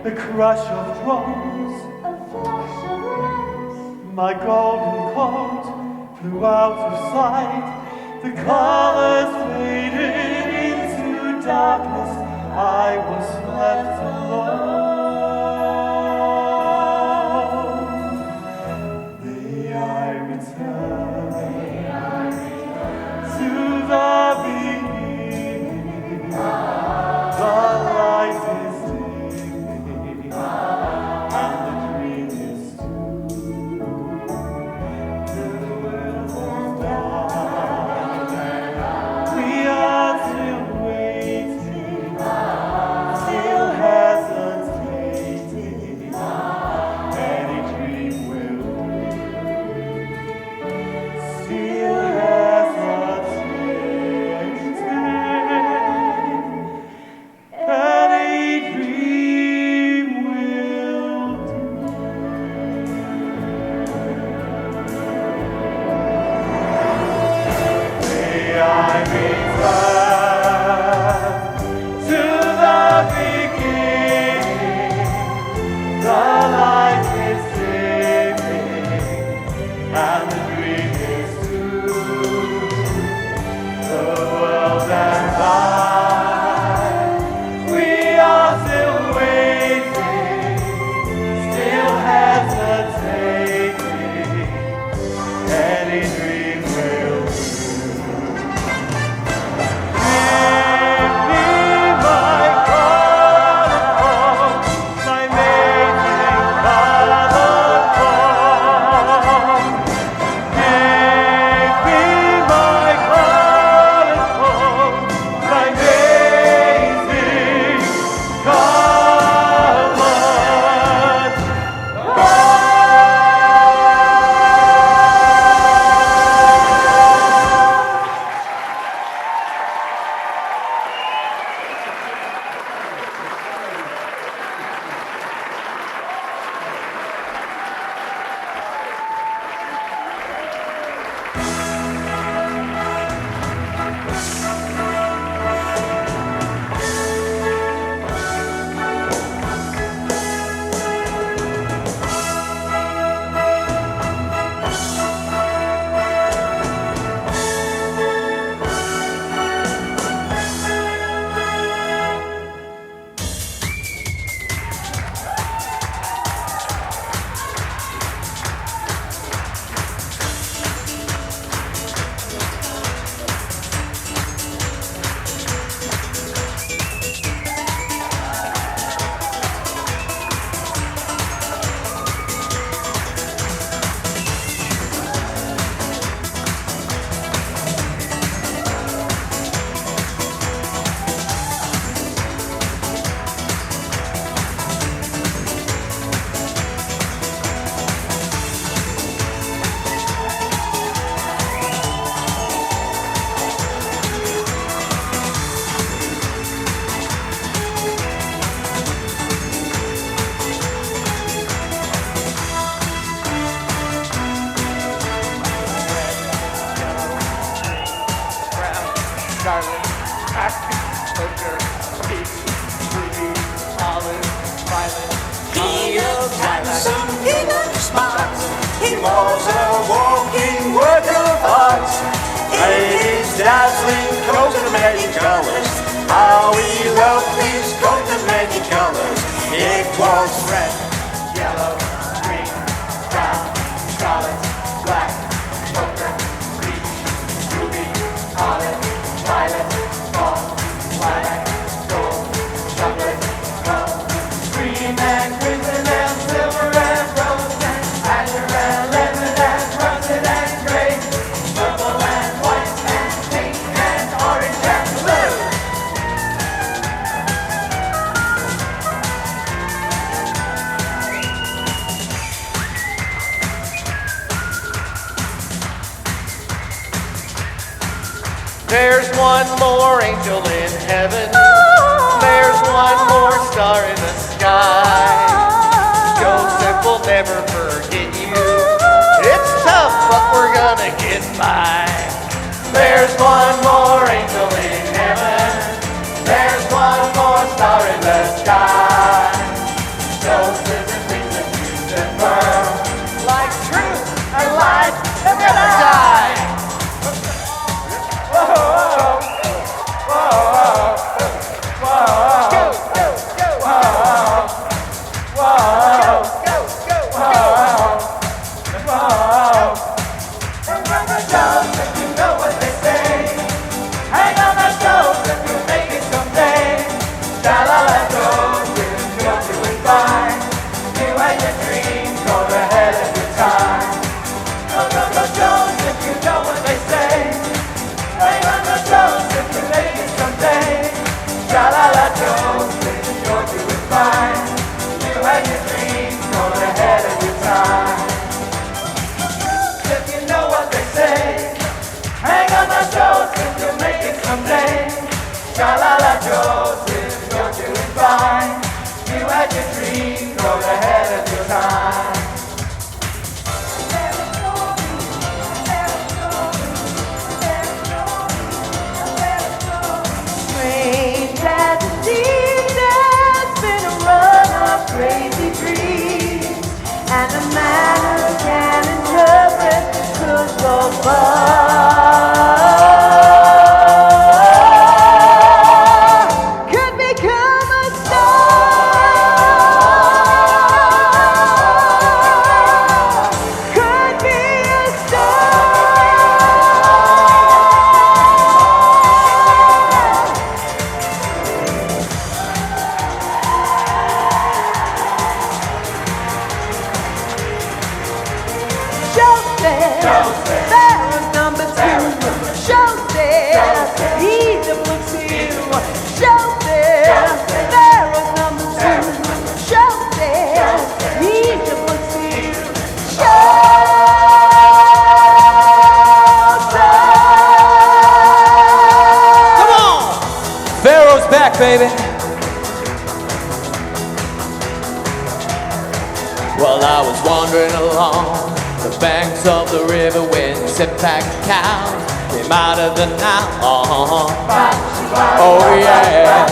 the crash of drums, a flash of light. my golden coat flew out of sight. The colors faded into darkness. I was left alone. May I return to the beginning. The light is dimming, and the dream is through. The world is dark. We are still waiting, still hesitating. Any dream will do. Still hesitating. Any dream will do. May I return to the beginning. The light is dimming, and the dream is through. The world and we are still waiting, still hesitating. Any dream will do. Give me my colorful, my making colorful. Give me my colorful, my amazing colored. Scarlet, black, ochre, peach, ruby, olive, violet. He looks handsome, he looks smart. He was a walking work of art. His dazzling coat of many colors. How he loved his coat of many colors. It was red, Yellow, green, brown, scarlet, black, ochre, peach, ruby, olive, violet, gold, lilac, gold, chocolate, gold, green and crimson and silver and rose and azure and lemon and russet and gray, purple and white and pink and orange and blue. There's one more angel in heaven. There's one more star in the sky. Joseph will never forget you. It's tough, but we're gonna get by. There's one more angel in heaven. There's one more star in the sky. never die. Sha-la-la, Joseph, you're doing fine. You had your dream, go ahead of your time. Strange as it seems, there's been a run of crazy dreams, and a man who can interpret could go far. Could become a star. Could be a star. Joseph, there was number two. Joseph, Egypt looks to you. Joseph, there was number two. Joseph, Egypt looks to you. Come on! Pharaoh's back, baby. Well, I was wandering along the banks of the river when set-back cows came out of the Nile. Oh yeah,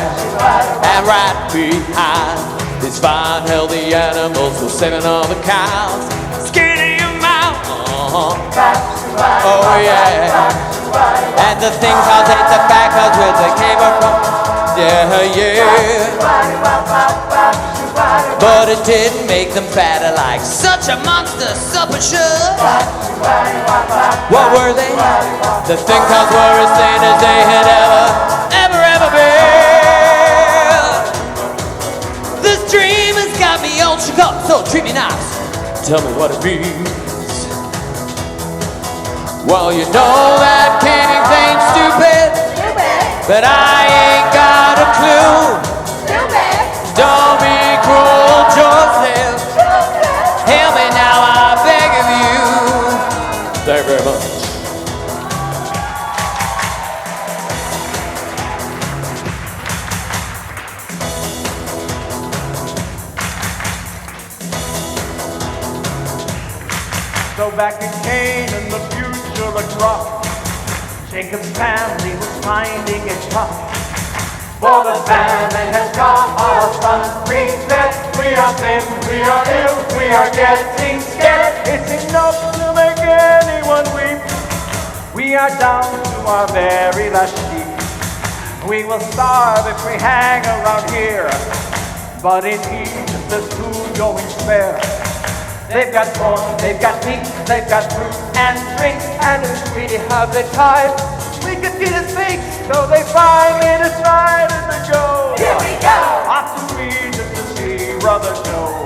and right behind these fine healthy animals were 7 other cows. Skinny them out. Oh yeah, and the things I'll take the back of where they came from. Yeah. But it didn't make them fatter like such a monster supper should. What were they? The thin cows were as thin as they had ever been. This dream has got me all shook up, so treat me nice. Tell me what it means. Well, you know that Kenny's ain't stupid, but I ain't got a clue. Don't be cruel, Joseph. Help me now, I beg of you. Thank you very much. So back in Canaan, the future across, Jacob's family was finding it tough. For the famine has got us unprepared. We are thin, we are ill, we are getting scared. It's enough to make anyone weep. We are down to our very last sheep. We will starve if we hang around here. But in Egypt there's food going spare. They've got corn, they've got meat, they've got fruit and drink, and if we have the time, we could get a steak. So they finally decided to go. Here we go! Off to Egypt to see Brother Joe.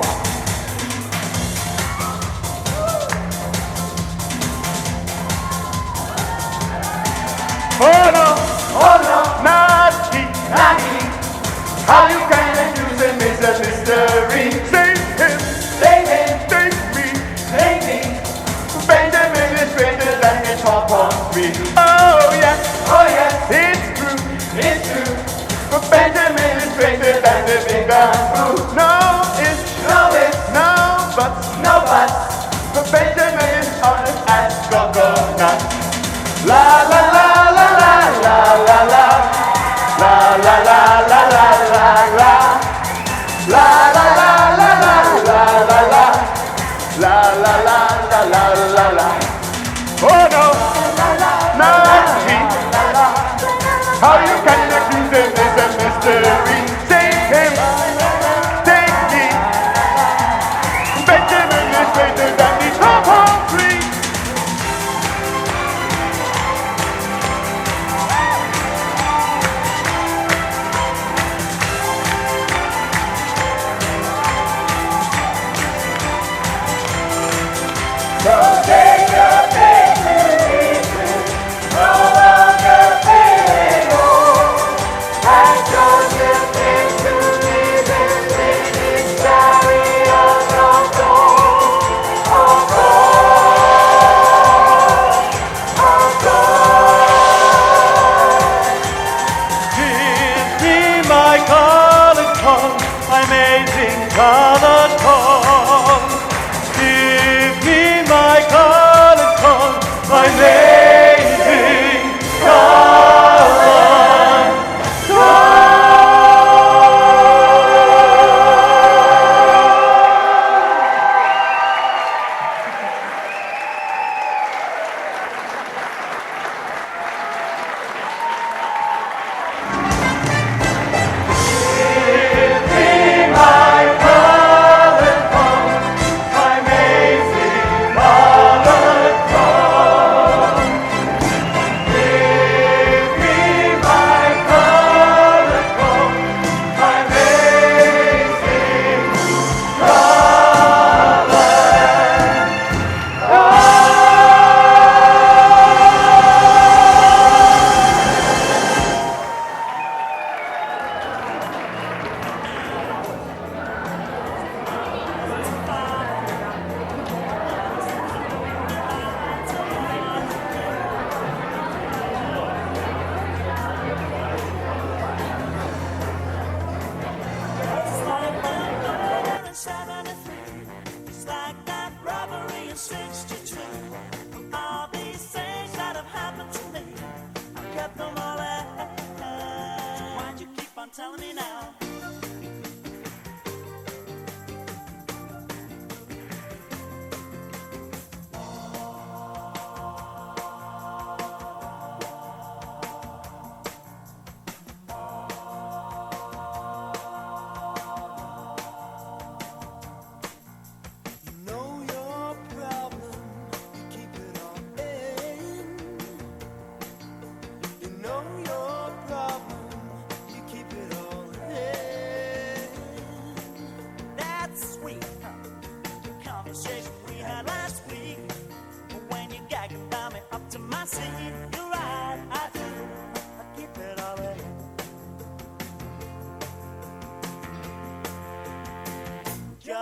Oh no, not he. How you can accuse him is a mystery. Save him, Save him, save me. save me. Benjamin is greater than his top on me. Oh yes, Oh yes, it's true. it's true. But Benjamin is greater than the big bamboo. No, it's no, but No buts. But Benjamin is honest as coconut. La la la la la la la la. La la la la la la la. La la la la la la.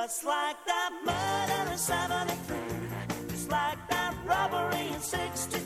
Just like that murder in 73, just like that robbery in 62.